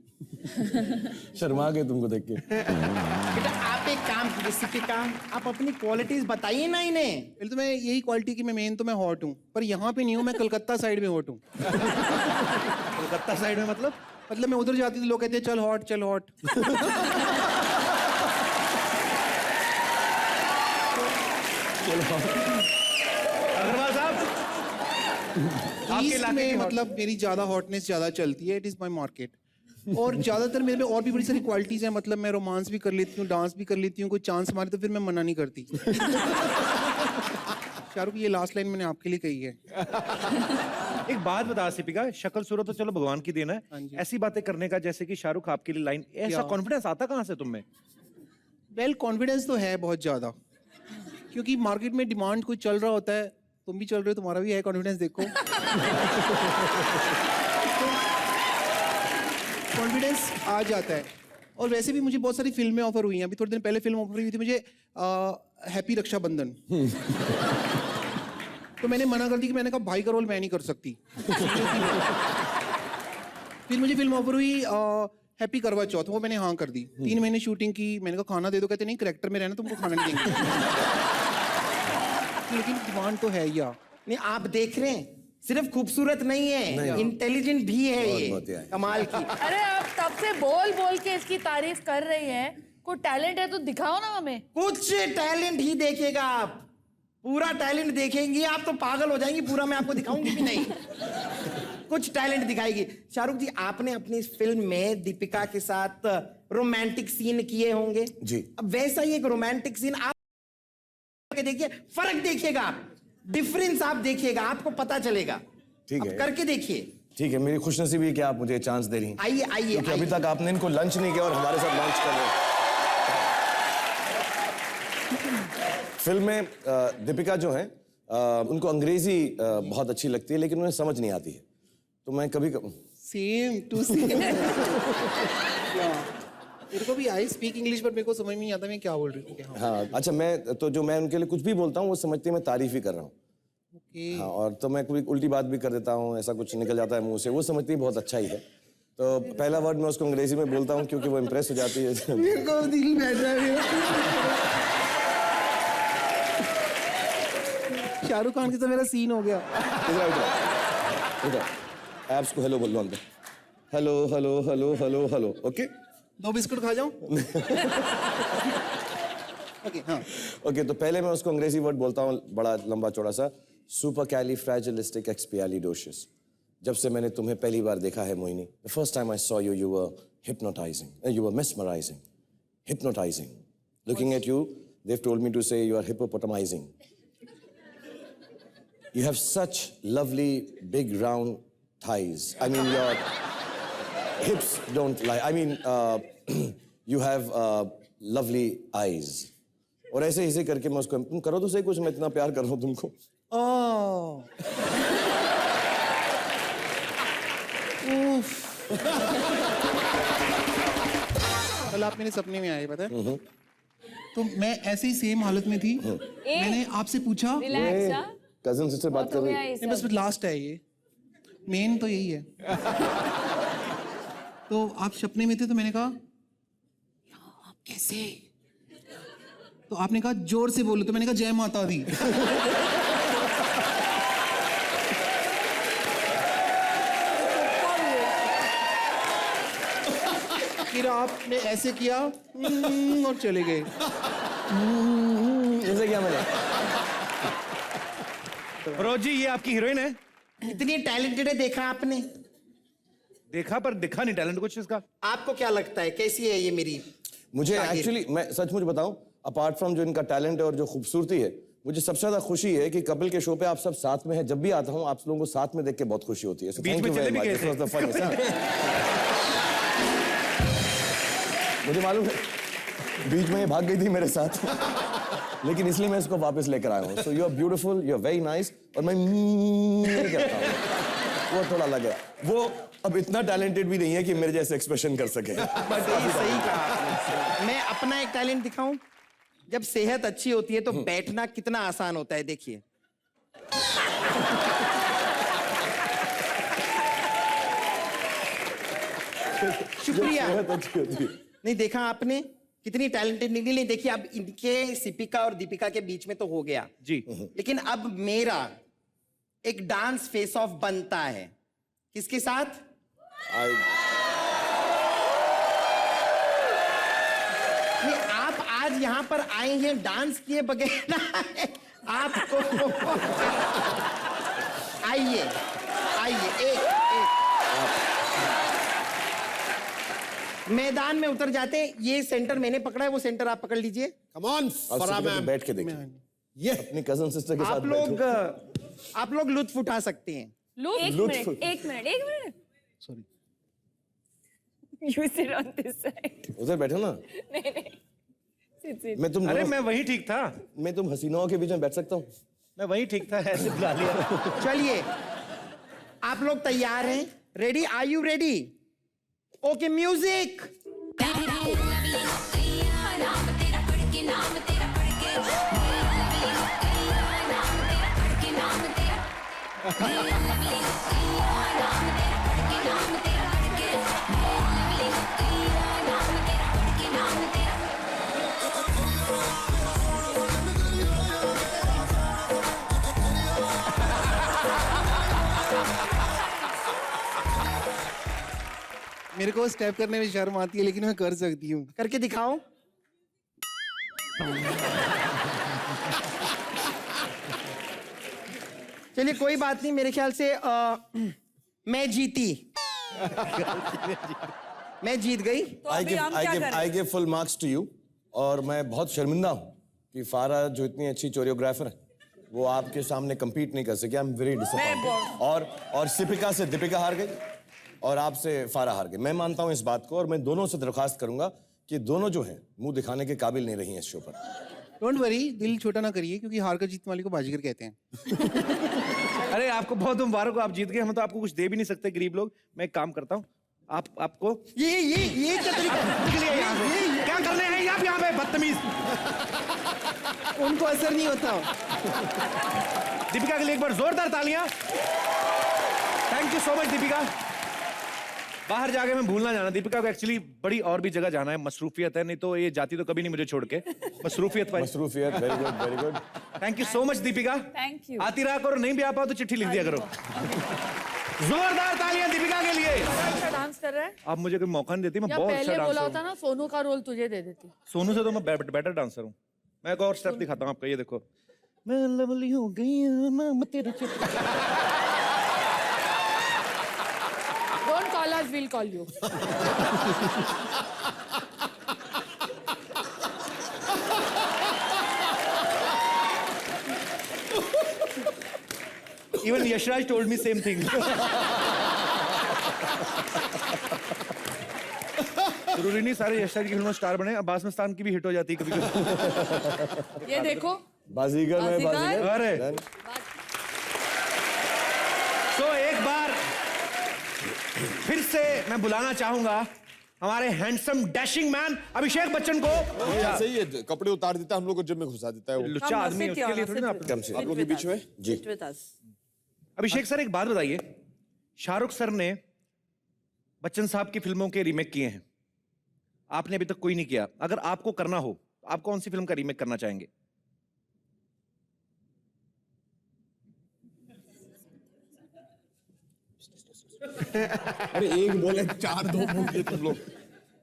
शर्मा गए तुमको देख के।
बेटा आप एक काम कीजिए सिपिका, आप अपनी क्वालिटीज बताइए ना इन्हें।
पहले तो मैं यही क्वालिटी की मैं हॉट हूँ, पर यहाँ पे नहीं हूँ, मैं कलकत्ता साइड में हॉट हूँ।
कलकत्ता साइड में मतलब
मैं उधर जाती तो लोग कहते हैं चल हॉट।
अग्रवाल साहब, आपके इलाके
में
की
मतलब मेरी ज्यादा हॉटनेस ज्यादा चलती है, इट इज माय मार्केट। और ज्यादातर मेरे में और भी बड़ी सारी क्वालिटीज हैं, मतलब मैं रोमांस भी कर लेती हूँ, डांस भी कर लेती हूँ, कोई चांस मारे तो फिर मैं मना नहीं करती। शाहरुख, ये लास्ट लाइन मैंने आपके लिए कही है।
एक बात बता दीपिका, शक्ल सूरत तो चलो भगवान की देना है, ऐसी बातें करने का जैसे कि शाहरुख आपके लिए लाइन, ऐसा कॉन्फिडेंस आता कहाँ से तुम में?
वेल कॉन्फिडेंस तो है बहुत ज्यादा, क्योंकि मार्केट में डिमांड कुछ चल रहा होता है, तुम भी चल रहे हो, तुम्हारा भी है कॉन्फिडेंस, देखो। कॉन्फिडेंस आ जाता है। और वैसे भी मुझे बहुत सारी फिल्में ऑफर हुई हैं, अभी थोड़े दिन पहले फिल्म ऑफर हुई थी मुझे, हैप्पी रक्षाबंधन। तो मैंने मना कर दी कि मैंने कहा भाई का रोल मैं नहीं कर सकती। फिर मुझे फिल्म ऑफर हुई हैप्पी करवा चौथ, वो मैंने हाँ कर दी। 3 महीने शूटिंग की, मैंने कहा खाना दे दो, कहते नहीं करैक्टर में रहना, तुमको खाना नहीं देंगे। लेकिन डिमांड तो है या
नहीं, आप देख रहे हैं, सिर्फ खूबसूरत नहीं है, इंटेलिजेंट भी है ये, कमाल की।
अरे आप तब से बोल बोल के इसकी तारीफ कर रही हैं, कोई टैलेंट है तो दिखाओ ना हमें।
कुछ टैलेंट ही देखेगा आप, पूरा टैलेंट देखेंगी आप तो पागल हो जाएंगी, पूरा मैं आपको दिखाऊंगी भी नहीं। कुछ टैलेंट दिखाएगी। शाहरुख जी, आपने अपनी इस फिल्म में दीपिका के साथ रोमांटिक सीन किए होंगे
जी।
अब वैसा ही एक रोमांटिक सीन आप देखिए, फर्क देखिएगा आप, डिफरेंस आप देखिएगा, आपको पता चलेगा।
ठीक
अब
है,
करके देखिए।
ठीक है, मेरी खुशनसीबी है कि आप मुझे चांस दे रही हैं।
आइए आइए,
क्योंकि अभी तक आपने इनको लंच नहीं किया और हमारे साथ लंच कर रहे हैं। फिल्म में दीपिका जो है उनको अंग्रेजी बहुत अच्छी लगती है, लेकिन उन्हें समझ नहीं आती है। तो मैं कभी
सेम टू सेम। मेरे को भी आई स्पीक इंग्लिश, पर मेरे को समझ में नहीं आता मैं क्या बोल रही हूँ।
हाँ, अच्छा, मैं तो जो मैं उनके लिए कुछ भी बोलता हूँ वो समझती है मैं तारीफ ही कर रहा हूँ। हाँ, और तो मैं कोई उल्टी बात भी कर देता हूँ, ऐसा कुछ निकल जाता है मुंह से, वो समझती है बहुत अच्छा ही है। तो पहला वर्ड मैं उसको अंग्रेजी में बोलता हूँ क्योंकि वो इम्प्रेस हो जाती है।
मेरे को दिल बैठ रहा है। शाहरुख खान के साथ मेरा सीन हो गया।
एप्स को हेलो बोल लो अंदर, hello hello hello hello hello, okay.
2 biscuit खा जाऊं? ओके, हाँ।
ओके, तो पहले मैं उसको अंग्रेजी वर्ड बोलता हूँ बड़ा लंबा चौड़ा सा, सुपरकैलिफ्रैजिलिस्टिकएक्सपियालिडोशियस। जब से मैंने तुम्हें पहली बार देखा है Mohini, the first time I saw you, you were hypnotizing, you were mesmerizing, hypnotizing. Looking at you, they've told me to say you are hippopotamizing. You have such lovely big round thighs. I mean, your hips don't lie. I mean, you have lovely eyes. और ऐसे ऐसे करके मैं उसको, तुम करो तो सही कुछ, मैं इतना प्यार कर रहा हूँ तुमको।
कल आप मेरे सपने में आए, पता है? तो मैं ऐसे ही सेम हालत में थी। मैंने आपसे पूछा,
कजन सिस्टर बात कर रही है।
बस लास्ट है ये, मेन तो यही है। तो आप सपने में थे, तो मैंने कहा आप कैसे? तो आपने कहा जोर से बोलो, तो मैंने कहा जय माता दी। फिर आपने ऐसे किया और चले गए।
ऐसे किया मैंने।
रोजी, ये आपकी हीरोइन है?
इतनी टैलेंटेड है, देखा आपने?
देखा पर दिखा नहीं टैलेंट कुछ इसका।
आपको क्या लगता है कैसी है ये मेरी?
मुझे एक्चुअली, मैं सचमुच बताऊं, अपार्ट फ्रॉम जो इनका टैलेंट है और जो खूबसूरती है, मुझे सबसे ज्यादा खुशी है कि कपिल के शो पे आप सब साथ में हैं। जब भी आता हूं आप लोगों को साथ में देख के बहुत खुशी होती है। So thank you very much. This was the funniest. मुझे मालूम है बीच में ये भाग गई थी मेरे साथ, लेकिन इसलिए मैं इसको वापस लेकर आया हूँ। So you are beautiful, you are very nice. और मैं नहीं करता हूँ, वो थोड़ा अलग है। वो अब इतना टैलेंटेड भी नहीं है कि मेरे जैसे एक्सप्रेशन कर सके।
बट ये सही कहा आपने। मैं अपना एक टैलेंट दिखाऊं? जब सेहत अच्छी होती है तो बैठना कितना आसान होता है, देखिए। शुक्रिया।
अच्छी होती है।
नहीं देखा आपने कितनी टैलेंटेड निकली? नहीं देखिए, अब इनके सिपिका और दीपिका के बीच में तो हो गया
जी,
लेकिन अब मेरा एक डांस फेस ऑफ बनता है। किसके साथ? नहीं, आप आज यहाँ पर आए हैं डांस किए बगैर ना आपको। आइए आइए, एक मैदान में उतर जाते। ये सेंटर मैंने पकड़ा है, वो सेंटर आप पकड़ लीजिए।
कम ऑन फरा मैम,
बैठ के देखिए, ये अपनी कजन सिस्टर के साथ
आप लोग लुत्फ उठा सकते हैं।
एक minute
sorry
You sit on this side.
उधर बैठो ना।
नहीं sit.
मैं तुम
अरे मैं वही ठीक था,
मैं तुम हसीनाओं के बीच में बैठ सकता हूँ।
मैं वही ठीक था, ऐसे बुला लिया।
चलिए, आप लोग तैयार हैं? Ready? Are you ready? Okay, music.
मेरे को स्टेप करने में शर्म आती है लेकिन मैं कर सकती हूँ।
करके दिखाओ। चलिए, कोई बात नहीं, मेरे ख्याल से मैं जीती। मैं जीत गई।
तो अभी हम क्या करें?
I give full marks to you। और मैं बहुत शर्मिंदा हूँ कि फारा जो इतनी अच्छी कोरियोग्राफर है वो आपके सामने compete नहीं कर सकी। I'm very disappointed। और सिपिका से दीपिका हार गई और आपसे फारा हार गई। मैं मानता हूँ इस बात को और मैं दोनों से दरख्वास्त करूंगा कि दोनों जो हैं मुंह दिखाने के काबिल नहीं रही हैं इस शो पर।
डोंट वरी, दिल छोटा ना करिए क्योंकि हार कर जीतने वाले को बाजीगर कहते हैं।
अरे आपको बहुत मुबारक हो, आप जीत गए। हम तो आपको कुछ दे भी नहीं सकते, गरीब लोग। मैं एक काम करता हूँ, आपको
ये क्या तरीका?
क्या करने हैं आप यहाँ पे बदतमीज?
उनको असर नहीं होता।
दीपिका के लिए एक बार जोरदार तालियां। Thank you so much Deepika. बाहर जाके मैं भूलना जाना, दीपिका को एक्चुअली बड़ी और भी जगह जाना है, मसरूफियत है, नहीं तो ये जाती तो कभी नहीं मुझे छोड़ के। मसरूफियत भाई।
मसरूफियत, very good very good.
Thank you so much Deepika.
Thank you.
आती रहा करो, नहीं भी आ पाओ तो चिट्ठी लिख दिया करो। जोरदार तालियां दीपिका के लिए।
अच्छा डांस कर रहा है?
आप मुझे कोई मौका नहीं देती, मैं
या
बहुत अच्छा
पहले बोला
डांसर
होता
हूँ।
ना सोनू का रोल तुझे दे देती।
सोनू से तो मैं बेटर डांसर हूँ। मैं एक और स्टेप दिखाता हूँ आपको, ये देखो। मैं लवली हो गई नाम तेरा
Don't call us, we'll call you.
Even Yashraj told me same thing. जरूरी नहीं सारे यशराज की फिल्मों स्टार बने, अब्बास मस्तान की भी हिट हो जाती है कभी-कभी।
ये देखो।
बाजीगर में बाजीगर।
अरे तो एक बार फिर से मैं बुलाना चाहूंगा हमारे handsome dashing man Abhishek Bachchan को।
ऐसे ही है, कपड़े उतार देता है, हम लोग को जिम में घुसा देता है वो।
लुच्चा आदमी है, उसके लिए थोड़ी ना
आप लोग के बीच में।
जी
अभिषेक सर, एक बात बताइए, शाहरुख सर ने बच्चन साहब की फिल्मों के रीमेक किए हैं, आपने अभी तक कोई नहीं किया। अगर आपको करना हो, आप कौन सी फिल्म का रीमेक करना चाहेंगे?
अरे एक बोले चार दो बोले तुम लोग।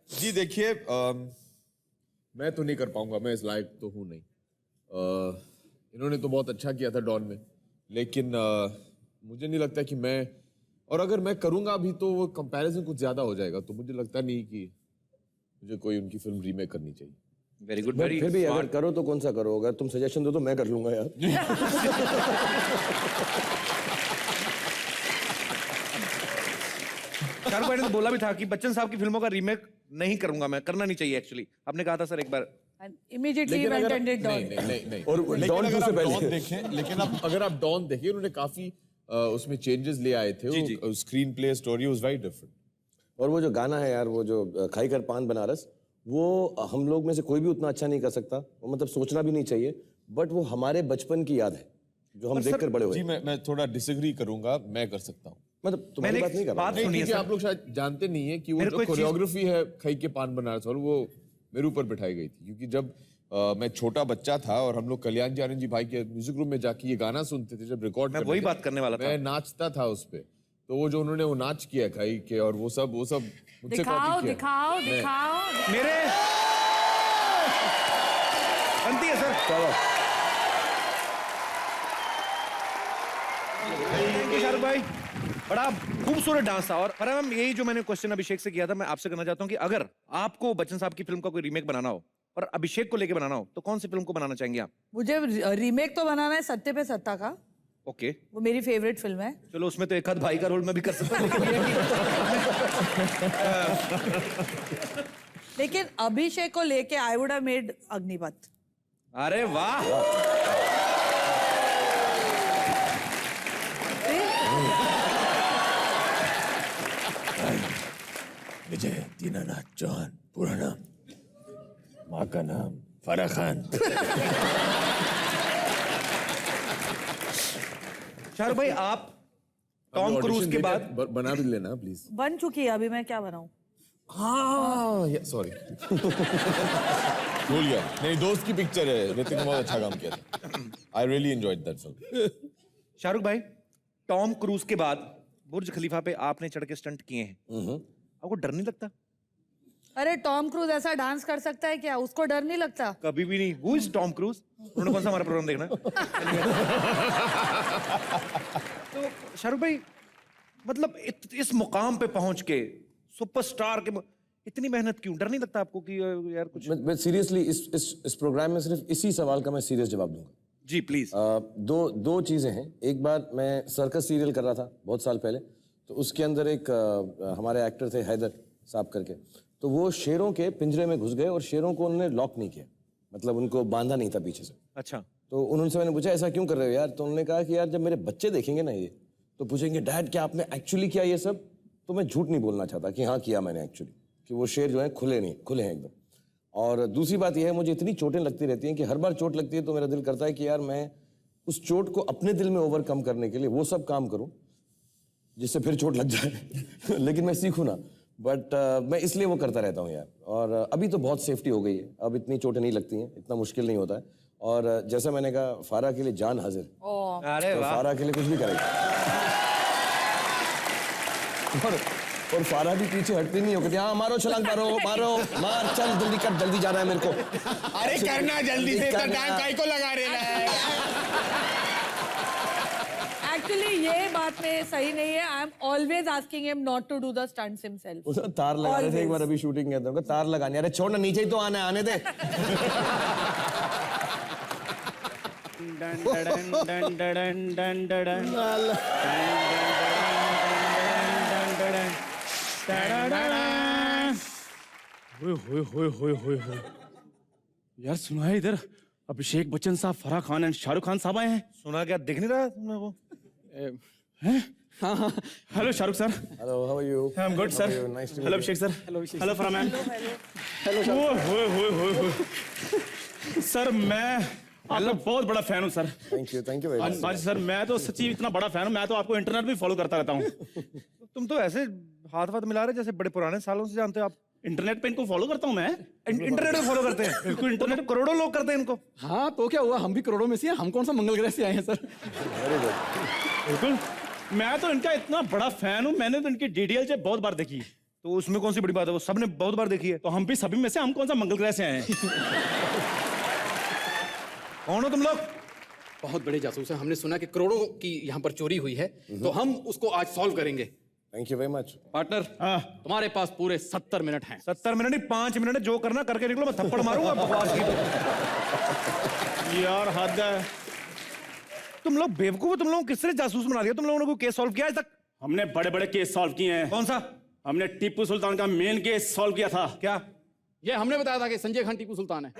जी देखिए, मैं तो नहीं कर पाऊंगा, मैं इस लायक तो हूं नहीं। इन्होंने तो बहुत अच्छा किया था डॉन में, लेकिन मुझे नहीं लगता कि मैं, और अगर मैं करूंगा भी तो वो कंपैरिजन कुछ ज्यादा हो जाएगा, तो मुझे लगता नहीं कि मुझे कोई उनकी फिल्म रीमेक करनी चाहिए।
Very good.
फिर भी अगर करो तो कौन सा करो? अगर तुम सजेशन दो तो मैं कर लूंगा यार।
शाहरुख भाई ने तो बोला भी था कि बच्चन साहब की फिल्मों का रीमेक नहीं करूंगा मैं, करना नहीं चाहिए एक्चुअली। आपने कहा था सर एक बार।
Immediately went and did Don.
नहीं।
और डॉन
अगर
से
आप
पहले
डॉन देखें, लेकिन आप अगर आप डॉन देखें, उन्होंने काफी उसमें चेंजेस ले आए थे। Screen play story was very different.
और वो जो गाना है यार, वो जो खाई कर पान बनारस, वो हम लोग में से कोई भी उतना अच्छा नहीं कर सकता, वो मतलब सोचना भी नहीं चाहिए, बट वो हमारे बचपन की याद है जो हम देखकर बड़े हुए।
जी मैं थोड़ा डिसएग्री करूंगा, मैं कर सकता हूँ।
मतलब तुम्हारी बात नहीं कर रहा।
क्योंकि आप लोग शायद जानते नहीं है कि वो जो कोरियोग्राफी है खाई के पान बनारस वाली, वो मेरे ऊपर बिठाई गई थी। क्योंकि जब मैं छोटा बच्चा था और हम लोग कल्याण जी आनंद जी भाई के म्यूजिक रूम में जाके ये गाना सुनते थे, जब रिकॉर्ड
मैं वही बात करने वाला था।
मैं नाचता था उस पे, तो वो जो उन्होंने वो नाच किया खाई के, और वो सब मुझसे
दिखाओ
कॉपी किया।
दिखाओ।
मेरे बनती है सर।
चलो
थैंक यू शाहरुख भाई, बड़ा खूबसूरत डांस था। और मैम यही जो मैंने क्वेश्चन अभिषेक से किया था, मैं आपसे करना चाहता हूँ कि अगर आपको बच्चन साहब की फिल्म का कोई रीमेक बनाना हो और अभिषेक को लेके बनाना हो, तो कौन सी फिल्म को बनाना चाहेंगे आप?
मुझे रीमेक तो बनाना है सत्ते पे सत्ता का।
ओके
वो मेरी फेवरेट फिल्म है।
चलो उसमें तो एक आध भाई का रोल मैं भी कर सकता हूँ, लेकिन ये
लेकिन अभिषेक को लेके I would have made Agneepath.
अरे वाह,
विजय दीनानाथ चौहान, पूरा नाम, माँ का नाम फराह खान।
शाहरुख भाई आप टॉम क्रूज के बाद
बना भी लेना प्लीज।
बन चुकी है, अभी मैं क्या बनाऊं?
हाँ सॉरी भूल गया। मेरी दोस्त की पिक्चर है, नितिन ने बहुत अच्छा काम किया था। I really enjoyed that film.
Shahrukh भाई टॉम क्रूज के बाद बुर्ज खलीफा पे आपने चढ़ के स्टंट किए हैं, आपको डर नहीं लगता?
अरे टॉम क्रूज ऐसा डांस कर सकता है क्या? उसको डर नहीं लगता?
कभी भी नहीं। Who is Tom cruise? उन्होंने कौन सा हमारा प्रोग्राम देखना? तो शाहरुख भाई मतलब इस मुकाम पे पहुंच के सुपरस्टार के इतनी मेहनत क्यों? डर नहीं लगता आपको कि यार कुछ?
मैं सीरियसली इस प्रोग्राम में सिर्फ इसी सवाल का मैं सीरियस जवाब दूंगा।
जी प्लीज।
दो चीजें हैं। एक बार मैं सर्कस सीरियल कर रहा था बहुत साल पहले, तो उसके अंदर एक हमारे एक्टर थे हैदर साहब करके, तो वो शेरों के पिंजरे में घुस गए और शेरों को उन्होंने लॉक नहीं किया, मतलब उनको बांधा नहीं था पीछे से।
अच्छा।
तो उन्होंने मैंने पूछा ऐसा क्यों कर रहे हो यार? तो उन्होंने कहा कि यार जब मेरे बच्चे देखेंगे ना ये, तो पूछेंगे डैड क्या आपने एक्चुअली किया ये सब? तो मैं झूठ नहीं बोलना चाहता कि हाँ किया मैंने एक्चुअली, कि वो शेर जो है खुले हैं एकदम। और दूसरी बात यह है, मुझे इतनी चोटें लगती रहती हैं कि हर बार चोट लगती है तो मेरा दिल करता है कि यार मैं उस चोट को अपने दिल में ओवरकम करने के लिए वो सब काम करूं जिससे फिर चोट लग जाए लेकिन मैं सीखूं ना। बट मैं इसलिए वो करता रहता हूँ यार। और अभी तो बहुत सेफ्टी हो गई है, अब इतनी चोटें नहीं लगती हैं, इतना मुश्किल नहीं होता है। और जैसा मैंने कहा, फारा के लिए जान हाजिर।
अरे
तो
वाह।
फारा के लिए कुछ भी करेगा। और फारा भी पीछे हटती नहीं हो, कहती हाँ मारो छलांग मारो मार चल जल्दी कर, जल्दी जाना है मेरे को।
अरे करना जल्दी से, इतना टाइम काहे को लगा रहे हैं?
एक्चुअली ये बात में सही नहीं है। I am always asking him not to do the stunts himself.
उसने तार लगा रहे थे एक बार अभी शूटिंग के अंदर, तार लगानी, अरे छोड़ ना नीचे ही तो आना है, आने दे।
यार सुना है इधर अभिषेक बच्चन साहब, फराह खान एंड शाहरुख खान साहब आए हैं।
सुना क्या? दिख नहीं रहा तुम्हें वो?
हाँ हाँ। Hello Shahrukh sir.
Hello, how are you?
I am good sir.
Nice to
hello Abhishek sir. Hello Farah ma'am. Hello sir, मैं आपका बहुत बड़ा फैन हूँ sir.
Thank you very much.
हाँ सर, मैं तो सच्ची इतना बड़ा फैन हूँ, मैं तो आपको इंटरनेट भी फॉलो करता रहता हूँ।
तुम तो ऐसे हाथ मिला रहे जैसे बड़े पुराने सालों से जानते हो आप।
इंटरनेट पे इनको फॉलो करता हूँ मैं।
इंटरनेट पे फॉलो करते हैं?
बिल्कुल,
इंटरनेट करोड़ों लोग करते हैं इनको।
हाँ तो क्या हुआ, हम भी करोड़ों में से हैं, हम कौन सा मंगल ग्रह से आए हैं सर? बिल्कुल, मैं तो इनका इतना बड़ा फैन हूँ, मैंने तो इनकी डीडीएल बहुत बार देखी है।
तो उसमें कौन सी बड़ी बात है, वो सबने बहुत बार देखी है।
तो हम भी सभी में से, हम कौन सा मंगल ग्रह से आए हैं?
कौन हो तुम लोग?
बहुत बड़े जासूस हैं, हमने सुना कि करोड़ों की यहाँ पर चोरी हुई है, तो हम उसको आज सॉल्व करेंगे।
Thank you very much
partner. तुम्हारे पास पूरे 70 मिनट हैं।
70 मिनट नहीं, 5 मिनट है, जो करना करके निकलो, मैं थप्पड़ मारूंगा बकवास की।
यार हद है।
तुम लोग बेवकूफ हो, तुम लोगों को किसने जासूस बना दिया? तुम लोगों ने कोई केस सॉल्व किया आज तक?
हमने बड़े बड़े केस सॉल्व किए हैं।
कौन सा?
हमने टीपू सुल्तान का मेन केस सॉल्व किया था।
क्या?
ये हमने बताया था कि संजय खान टीपू सुल्तान है।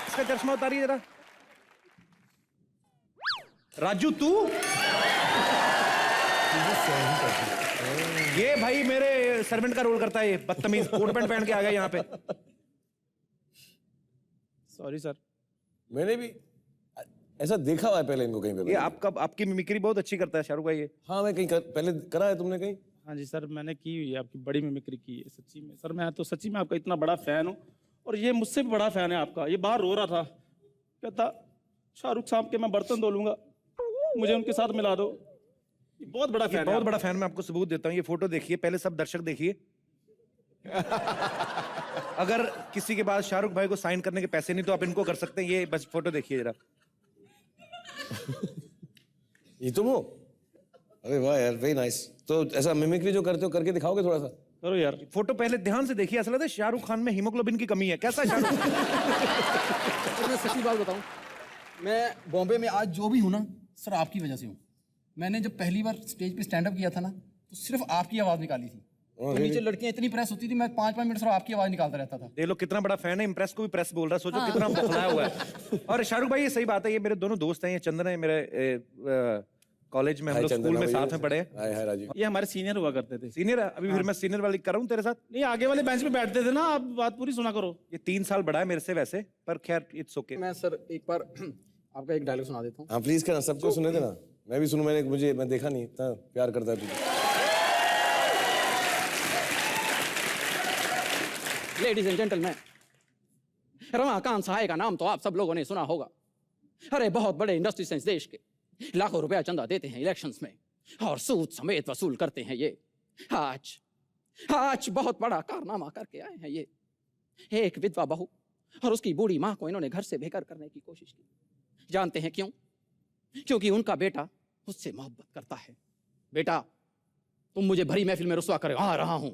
इसका चश्मा उतारिए जरा। राजू तू? ये भाई मेरे सर्वेंट का रोल करता है, ये बदतमीज कोट पैंट पहन के आ गया यहाँ पे।
Sorry sir.
मैंने भी ऐसा देखा हुआ है पहले इनको कहीं पे।
ये आपकी मिमिक्री बहुत अच्छी करता है शाहरुख भाई ये।
हाँ मैं कहीं पहले करा है तुमने कहीं?
हाँ जी सर, मैंने की हुई है, आपकी बड़ी मिमिक्री की है सच्ची में। सर मैं तो सच्ची में आपका इतना बड़ा फैन हूँ, और ये मुझसे भी बड़ा फैन है आपका। ये बाहर रो रहा था, कहता शाहरुख साहब के मैं बर्तन धो लूंगा, मुझे उनके साथ मिला दो। ये बहुत बड़ा फैन है।
बहुत बड़ा फैन। मैं आपको सबूत देता हूँ, ये फोटो देखिए पहले, सब दर्शक देखिए। अगर किसी के पास शाहरुख भाई को साइन करने के पैसे नहीं तो आप इनको कर सकते हैं। ये बस फोटो देखिए जरा।
ये तुम हो? अरे वाह यार, वेरी नाइस। तो ऐसा मिमिक्री जो करते हो करके दिखाओगे थोड़ा सा?
करो यार।
फोटो पहले ध्यान से देखिए, ऐसा लगता है शाहरुख खान में हीमोग्लोबिन की कमी है। कैसा शाहरुख?
मैं सच्ची बात बताऊं, मैं बॉम्बे में आज जो भी हूँ ना सर आपकी वजह से हूँ। मैंने जब पहली बार स्टेज पे स्टैंड अप किया था ना तो सिर्फ आपकी आवाज निकाली थी। तो नीचे लड़कियां इतनी प्रेस होती थी, मैं 5-5 मिनट सिर्फ आपकी आवाज निकालता रहता था।
देख लो कितना बड़ा फैन है, इम्प्रेस को भी प्रेस बोल रहा है, सोचो कितना बखलाया हुआ है। और शाहरुख भाई ये सही बात है, ये मेरे दोनों दोस्त हैं, ये चंदन है मेरे कॉलेज में, हम लोग स्कूल में साथ में पढ़े।
हाय राजीव।
ये हमारे सीनियर हुआ करते थे।
सीनियर है अभी, फिर मैं सीनियर वाली कर रहा हूँ तेरे साथ।
नहीं, आगे वाले बेंच पे बैठते थे ना, आप बात पूरी सुना करो।
ये 3 साल बड़ा है मेरे से वैसे, पर खैर इट्स ओके।
मैं सर एक बार आपका एक डायलॉग सुना देता हूँ।
हाँ प्लीज करना, सबको सुने देना। मैं भी सुनूं, मैं देखा नहीं, इतना प्यार करता है तुझे।
लेडीज एंड जेंटलमैन, रमाकांत सहाय का नाम तो आप सब लोगों ने सुना होगा। अरे बहुत बड़े इंडस्ट्री से इस देश के लाखों रुपया चंदा देते हैं इलेक्शंस में और सूद समेत वसूल करते हैं ये। आज बहुत बड़ा कारनामा करके आए हैं ये। एक विधवा बहू और उसकी बूढ़ी माँ को इन्होंने घर से बेघर करने की कोशिश की। जानते हैं क्यों? क्योंकि उनका बेटा उससे मोहब्बत करता है। बेटा, तुम मुझे भरी महफिल में रुसवा कर आ रहा हूं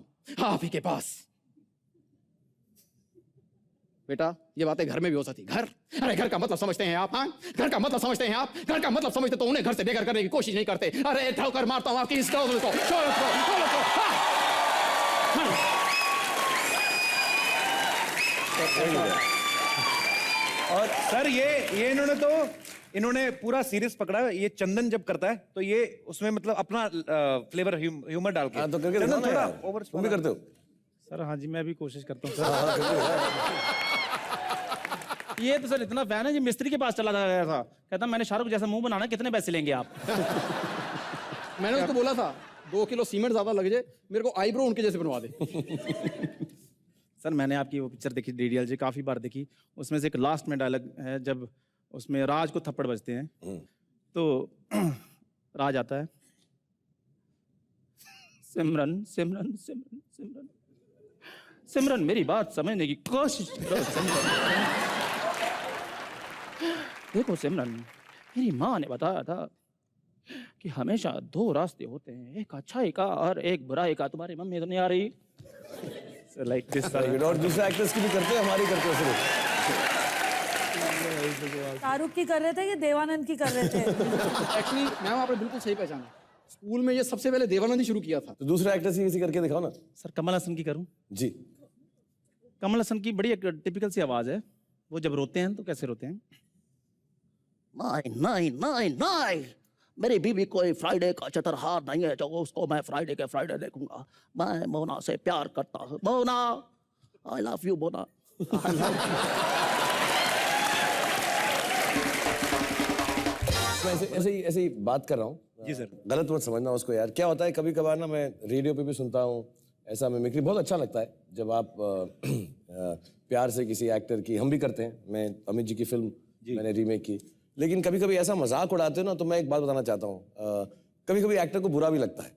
आप ही के पास। बेटा, ये बातें घर में भी हो सकती। घर, अरे घर का मतलब समझते हैं आप? हाँ, घर का मतलब समझते हैं आप? घर का मतलब समझते तो उन्हें घर से बेघर करने की कोशिश नहीं करते। अरे ठोकर मारता हूं आपकी इस शोहरत को,
और सर ये इन्होंने पूरा सीरियस पकड़ा है। ये चंदन जब करता है तो ये उसमें मतलब अपना फ्लेवर ह्यूमर डाल के।
तो करके
चंदन थोड़ा ओवर।
तुम भी करते हो?
सर हाँ जी, मैं भी कोशिश करता हूँ सर। ये तो सर इतना फैन है, ये मिस्त्री के पास चला गया था, कहता मैंने शाहरुख जैसा मुंह बनाना, कितने पैसे लेंगे आप?
मैंने उसको बोला था 2 किलो सीमेंट ज्यादा लग जाए, मेरे को आईब्रो उनके जैसे बनवा दे।
सर मैंने आपकी वो पिक्चर देखी DDLJ, काफी बार देखी। उसमें से एक लास्ट में डायलॉग है जब उसमें राज को थप्पड़ बजते हैं तो राज आता है, सिमरन सिमरन सिमरन सिमरन सिमरन मेरी बात समझने की कोशिश करो सिमरन। देखो सिमरन, मेरी माँ ने बताया था कि हमेशा 2 रास्ते होते हैं, एक अच्छाई का और एक बुराई का। तुम्हारी मम्मी तो नहीं आ रही? Like this.
और दूसरे एक्टर्स की भी करते हैं, हमारी करते हैं सिर्फ।
शाहरुख की कर रहे थे कि देवानंद की कर रहे थे?
एक्चुअली मैम आपने बिल्कुल सही पहचाना, स्कूल में ये सबसे पहले देवानंद ही शुरू किया था।
तो दूसरा एक्टर से किसी करके दिखाओ ना।
सर कमल हसन की करूं?
जी।
कमल हसन की बड़ी एक टिपिकल सी आवाज है, वो जब रोते हैं तो कैसे रोते हैं?
नहीं नहीं नहीं नहीं, मेरी बीवी कोई फ्राइडे का चतुरहार नहीं है जो उसको मैं फ्राइडे के फ्राइडे देखूंगा। मैं मोना से प्यार करता हूँ। Mona, I love you Mona.
मैं ऐसे ही बात कर रहा हूँ।
जी सर।
गलत मत समझना उसको यार। क्या होता है कभी कभार ना, मैं रेडियो पे भी सुनता हूँ ऐसा मिमिक्री, बहुत अच्छा लगता है जब आप प्यार से किसी एक्टर की, हम भी करते हैं। मैं अमित जी की फिल्म मैंने रीमेक की, लेकिन कभी कभी ऐसा मजाक उड़ाते हो ना, तो मैं एक बात बताना चाहता हूँ। कभी कभी एक्टर को बुरा भी लगता है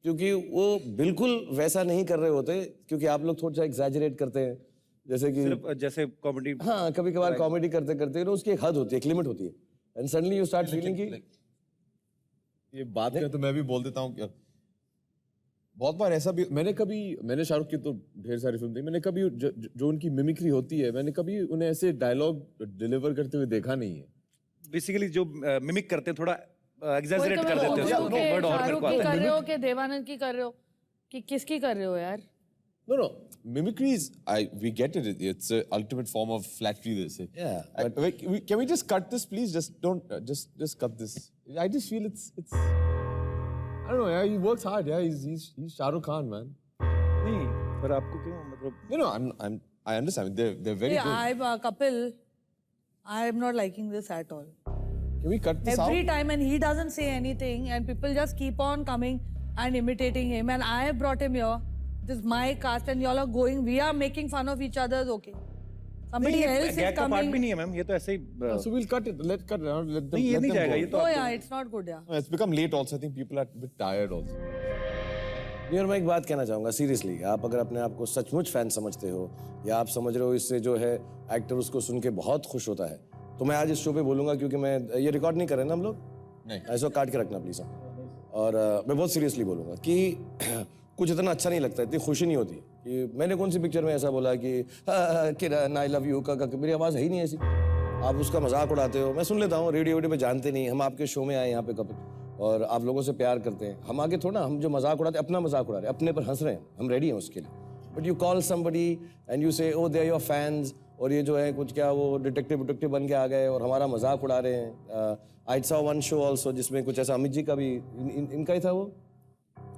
क्योंकि वो बिल्कुल वैसा नहीं कर रहे होते, क्योंकि आप लोग थोड़ा सा एग्जैजरेट करते हैं, जैसे कि
जैसे कॉमेडी।
हाँ, कभी कभार कॉमेडी करते करते ना उसकी एक हद होती है, एक लिमिट होती है, and suddenly you start feeling कि
ये बात कर तो मैं भी बोल देता हूँ कि बहुत बार ऐसा भी मैंने शाहरुख की तो ढेर सारी फिल्म देखी, मैंने कभी जो उनकी मिमिक्री होती है, मैंने कभी उन्हें ऐसे डायलॉग डिलीवर करते हुए देखा नहीं है।
बेसिकली जो मिमिक करते हैं, थोड़ा एग्जैजरेट कर देते हैं।
शाहरुख की कर रहे हो कि देवानंद की कर रहे हो कि किसकी कर रहे हो यार?
No, mimicry is, we get it. It's an ultimate form of flattery, they say.
Yeah.
Can we just cut this, please? Just don't, just cut this. I just feel it's. I don't know. Yeah, he works hard. Yeah, he's Shah Rukh Khan, man.
नहीं, पर आपको क्यों मतलब?
No, I understand. They're very good.
I'm Kapil. I'm not liking this at all.
Can we cut this
Every
out?
time, and he doesn't say anything, and people just keep on coming and imitating him. And I have brought him here. This is my cast, and y'all are going. We are making fun of each other. Okay. Somebody else is
gag का part
coming.
भी नहीं है ma'am, ये तो ऐसे ही।
So we'll cut it. Let them.
नहीं, ये नहीं जाएगा, ये तो
Oh yeah, it's not good. Yeah.
No, it's become late also. I think people are a bit tired also.
नहीं, और मैं एक बात कहना चाहूँगा सीरियसली, आप अगर अपने आप को सचमुच फैन समझते हो या आप समझ रहे हो इससे जो है एक्टर उसको सुन के बहुत खुश होता है, तो मैं आज इस शो पे बोलूँगा, क्योंकि मैं ये रिकॉर्ड नहीं कर रहे ना हम लोग,
नहीं,
ऐसा काट के रखना प्लीज। और मैं बहुत सीरियसली बोलूँगा कि कुछ इतना अच्छा नहीं लगता, इतनी खुशी नहीं होती कि मैंने कौन सी पिक्चर में ऐसा बोला कि किरण आई लव यू का, मेरी आवाज़ है ही नहीं ऐसी। आप उसका मजाक उड़ाते हो, मैं सुन लेता हूँ, रेडियो पे जानते नहीं, हम आपके शो में आए यहाँ पे कपिल और आप लोगों से प्यार करते हैं, हम आगे थोड़ा, हम जो मजाक उड़ाते हैं अपना मजाक उड़ा रहे हैं, अपने पर हंस रहे हैं, हम रेडी हैं उसके लिए। But you call somebody and you से ओ दे आर योर फैंस, और ये जो है कुछ क्या वो डिटेक्टिव बन के आ गए और हमारा मजाक उड़ा रहे हैं। I saw one show also जिसमें कुछ ऐसा अमित जी का भी इनका ही था वो,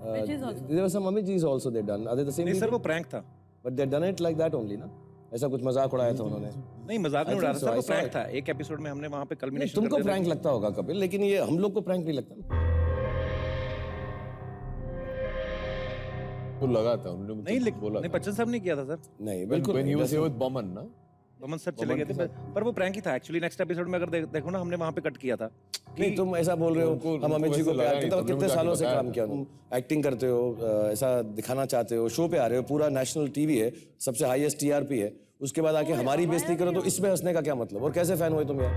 there was some Amit ji is also they done, are they the same?
नहीं सर, वो प्रैंक था,
but they done it like that only ना, ऐसा कुछ मजाक उड़ाया था उन्होंने?
नहीं मजाक नहीं उड़ा रहा था, वो प्रैंक था। एक एपिसोड में हमने वहां पे कल्मिनेशन।
तुमको प्रैंक लगता होगा कपिल, लेकिन ये हम लोग को प्रैंक नहीं लगता।
तो लगा था उन्होंने
नहीं बोला नहीं, बच्चन साहब ने किया था सर।
नहीं बिल्कुल,
when he was here with Boman ना,
बमन सर चले गए थे, पर वो प्रैंक ही था एक्चुअली। नेक्स्ट एपिसोड में अगर देखो ना, हमने वहां पे कट किया था।
नहीं तुम ऐसा बोल रहे हो, हम अमित जी को प्यार करते हो, कितने सालों से काम किया, तुम एक्टिंग करते हो, ऐसा दिखाना चाहते हो, शो पे आ रहे हो, पूरा नेशनल टीवी है, सबसे हाईएस्ट टीआरपी है, उसके बाद आके हमारी बेइज्जती करो, तो इसमें हंसने का क्या मतलब? और कैसे फैन हुए तुम यार?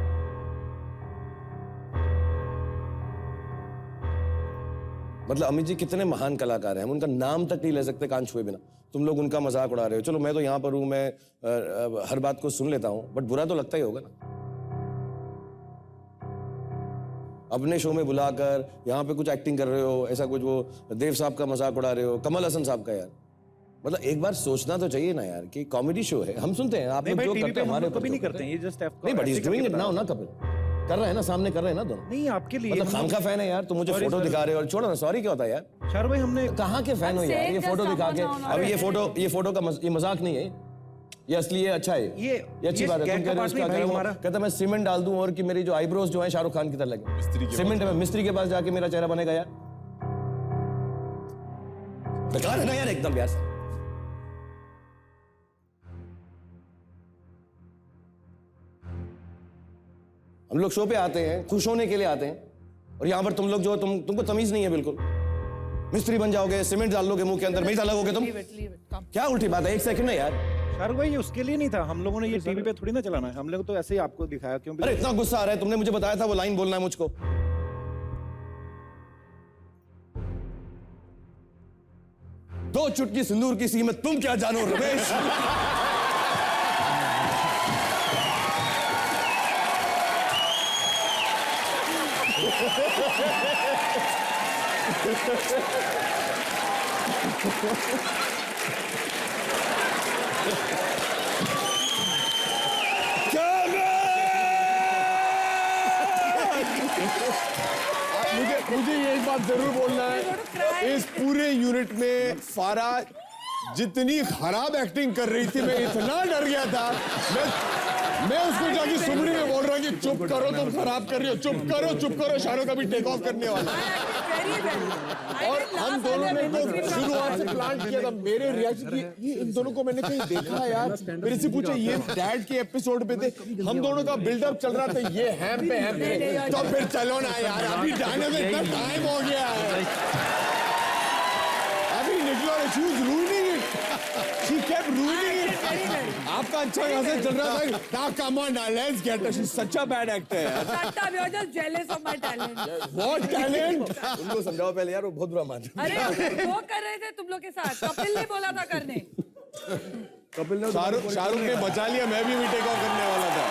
मतलब अमित जी कितने महान कलाकार हैं, हम उनका नाम तक नहीं ले सकते कान छुए बिना, तुम लोग उनका मजाक उड़ा रहे हो। चलो मैं तो यहाँ पर हूँ, मैं हर बात को सुन लेता हूँ, बट बुरा तो लगता ही होगा ना। अपने शो में बुलाकर यहाँ पे कुछ एक्टिंग कर रहे हो, ऐसा कुछ वो देव साहब का मजाक उड़ा रहे हो, कमल हसन साहब का, यार मतलब एक बार सोचना तो चाहिए ना यार कि कॉमेडी शो है, हम सुनते हैं, आप लोग जो करते हैं हमारे
कभी नहीं करते हैं, ये जस्ट
नहीं, but is doing it now ना कपिल, कर रहे हैं ना, सामने कर रहे हैं ना दोनों।
नहीं आपके लिए
मतलब खाम का फैन है यार, तुम मुझे फोटो दिखा रहे हो, और छोड़ो ना, सॉरी क्या होता है यार,
शाहरुख भाई हमने
कहाँ के फैन हो यार, ये फोटो दिखा के, अब ये फोटो का ये मजाक नहीं है, ये असली है, अच्छा है, ये अच्छी बात है। तुम कह रहे हो उसका कहता मैं सीमेंट डाल दूं और कि मेरी जो आईब्रोज जो है शाहरुख खान की तरह लगे, सीमेंट में मिस्त्री के पास जाके मेरा चेहरा बनेगा यार, बेकार है ना यार एकदम यार। हम लोग शो पे आते हैं, खुश होने के लिए आते हैं, और यहाँ पर तुम लोग जो तुमको तमीज नहीं है बिल्कुल, मिस्त्री बन जाओगे, सीमेंट डाल लोगे मुंह के अंदर, नहीं डालोगे तुम, क्या उल्टी बात है, एक सेकंड है यार।
शाहरुख भाई ये उसके लिए नहीं था, हम लोगों ने ये टीवी पे थोड़ी ना चलाना है, हम लोग तो ऐसे ही आपको दिखाया। क्यों?
अरे इतना गुस्सा आ रहा है, तुमने मुझे बताया था वो लाइन बोलना है मुझको। दो चुटकी सिंदूर की कीमत तुम क्या जानो रमेश।
मुझे ये एक बात जरूर बोलना है, इस पूरे यूनिट में फारा जितनी खराब एक्टिंग कर रही थी, मैं इतना डर गया था, मैं उसको जाके सुमड़ी में बोल रहा कि चुप करो, तुम खराब कर रही हो, चुप करो, शाहरुख अभी टेक ऑफ करने वाला है। और हम दोनों ने तो शुरुआत से प्लान किया था, मेरे रिएक्शन की ये इन दोनों को मैंने कहीं देखा यार, मेरे से पूछा ये डैड के एपिसोड पे थे, हम दोनों का बिल्डअप चल रहा था, ये हैम पे तो फिर चलो ना यार, अभी जाने में इतना टाइम हो गया है, अभी निकलो, she was ruining it, she kept ruining it. आपका अच्छा खासा चल रहा था, now come on now, let's get her, she's such a bad actor यार।
Shut up, you're just jealous of my talent.
What talent?
उनको समझाओ पहले यार, वो बहुत बुरा मान।
अरे वो कर रहे थे तुम लोग के साथ, कपिल ने बोला था करने।
कपिल ने
शाहरुख ने बचा लिया, मैं भी टेक ऑफ करने वाला था।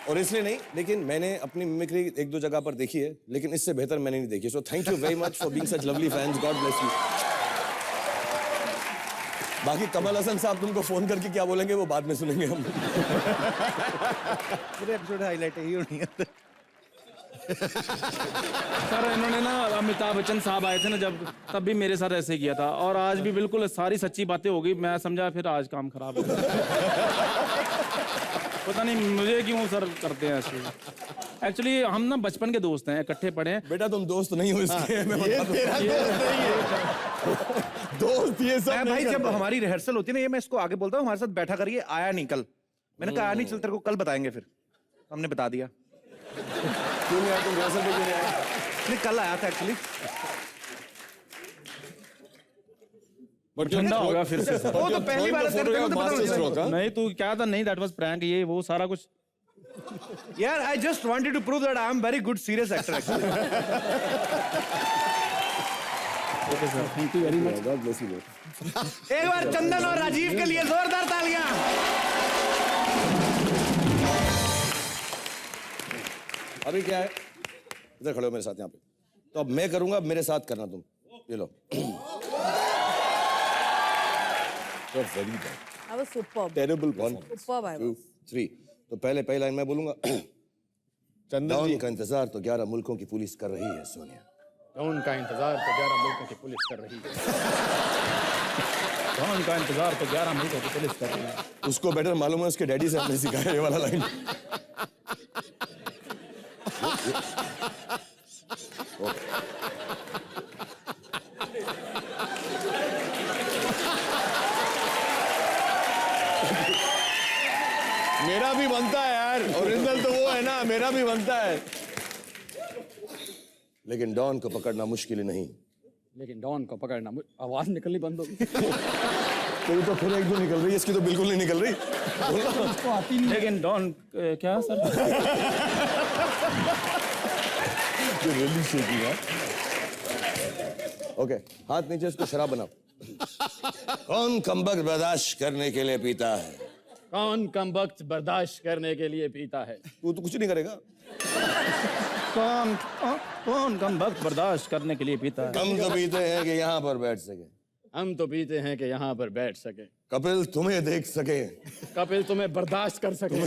और इसलिए नहीं, लेकिन मैंने अपनी मिमिक्री एक दो जगह पर देखी है, लेकिन इससे बेहतर मैंने नहीं देखी, so thank you very much for being such lovely fans, God bless you. बाकी कमल हसन साहब तुमको फोन करके क्या बोलेंगे वो बाद में सुनेंगे हम।
पूरे एपिसोड हाईलाइट ही होनी है।
सर इन्होंने ना अमिताभ बच्चन साहब आए थे ना जब, तब भी मेरे साथ ऐसे किया था, और आज भी बिल्कुल सारी सच्ची बातें हो गई, मैं समझा फिर आज काम खराब हो गया। पता नहीं मुझे क्यों सर करते हैं ऐसे। एक्चुअली हम ना बचपन के दोस्त हैं, इकट्ठे पढ़े हैं।
बेटा तुम दोस्त नहीं हो इसके,
ये तेरा दोस्त नहीं है। दोस्त ये सब
भाई जब हमारी रिहर्सल होती है ना, ये मैं इसको आगे बोलता हूँ हमारे साथ बैठा करिए, आया नहीं कल, मैंने कहा आया नहीं, चल तेरे को कल बताएंगे, फिर हमने बता दिया।
क्यों नहीं आया तुम रिहर्सल पे, क्यों नहीं आया?
नहीं कल आया था एक्चुअली,
ठंडा हो गया फिर से।
वो तो पहली बार
नहीं तू क्या था, नहीं दैट वाज प्रैंक, ये वो सारा कुछ
यार। I just wanted to prove that I am very good serious actor actually.
Okay sir, thank you very much.
God bless you.
एक बार चंदन और राजीव के लिए जोरदार तालियां।
अभी क्या है, इधर खड़े हो मेरे साथ यहाँ पे। तो अब मैं करूंगा, अब मेरे साथ करना तुम। ये लो। Very bad,
I was superb.
Terrible. 1
Superb I
2
was.
3। तो पहले पहली लाइन मैं बोलूंगा। डॉन का इंतजार तो 11 मुल्कों की पुलिस कर रही है सोनिया।
डॉन का इंतजार तो 11 मुल्कों की पुलिस कर रही है। डॉन का इंतजार तो 11 मुल्कों की पुलिस कर रही है।
उसको बेटर मालूम है, उसके डैडी से हमने सिखाया ये वाला लाइन।
मेरा भी बनता है यार, ओरिजिनल तो वो है ना, मेरा भी बनता है।
लेकिन डॉन को पकड़ना मुश्किल ही नहीं।
लेकिन डॉन को पकड़ना आवाज निकलनी बंद होगी।
तेरी तो फिर एक दो निकल रही है, इसकी तो बिल्कुल नहीं निकल रही।
उसको आती नहीं। लेकिन डॉन क्या सर?
रियली शेकी है। ओके, हाथ नीचे, इसको शराब बनाओ। कौन कमबख्त बर्दाश्त करने के लिए पीता है?
कौन कमबख्त बर्दाश्त करने के लिए पीता है?
तू तो कुछ नहीं करेगा।
कौन कमबख्त बर्दाश्त करने के लिए पीता है?
हम तो पीते हैं कि यहाँ पर बैठ सके।
हम तो पीते हैं कि यहाँ पर बैठ सके।
कपिल तुम्हें देख सके।
कपिल तुम्हें बर्दाश्त कर सके।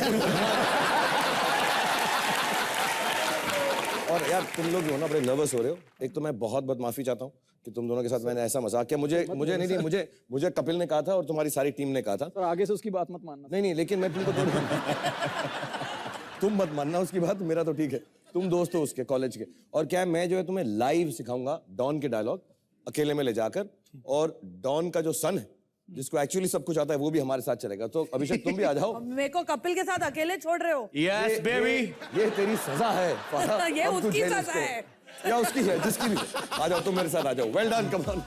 और यार तुम लोग जो ना बड़े नर्वस हो रहे हो। एक तो मैं बहुत बहुत माफी चाहता हूँ कि तुम दोनों के साथ मैंने ऐसा मजाक किया। मुझे कपिल ने कहा था और तुम्हारी सारी टीम ने कहा था।
सर आगे से उसकी बात मत मानना।
नहीं, लेकिन मैं तुमको तुम मत मानना उसकी बात, मेरा तो ठीक है। तुम दोस्त हो उसके कॉलेज के। और क्या है, मैं जो है तुम्हें लाइव सिखाऊंगा डॉन के डायलॉग, अकेले में ले जाकर। और डॉन का जो सन है, जिसको एक्चुअली सब कुछ आता है, वो भी हमारे साथ चलेगा। तो अभिषेक तुम भी आ जाओ।
मेरे को कपिल के साथ अकेले छोड़ रहे हो?
यस बेबी,
ये तेरी सजा है।
ये उसकी सजा है
या उसकी है, जिसकी भी। आ जाओ तुम मेरे साथ, आ जाओ। Well done, come on.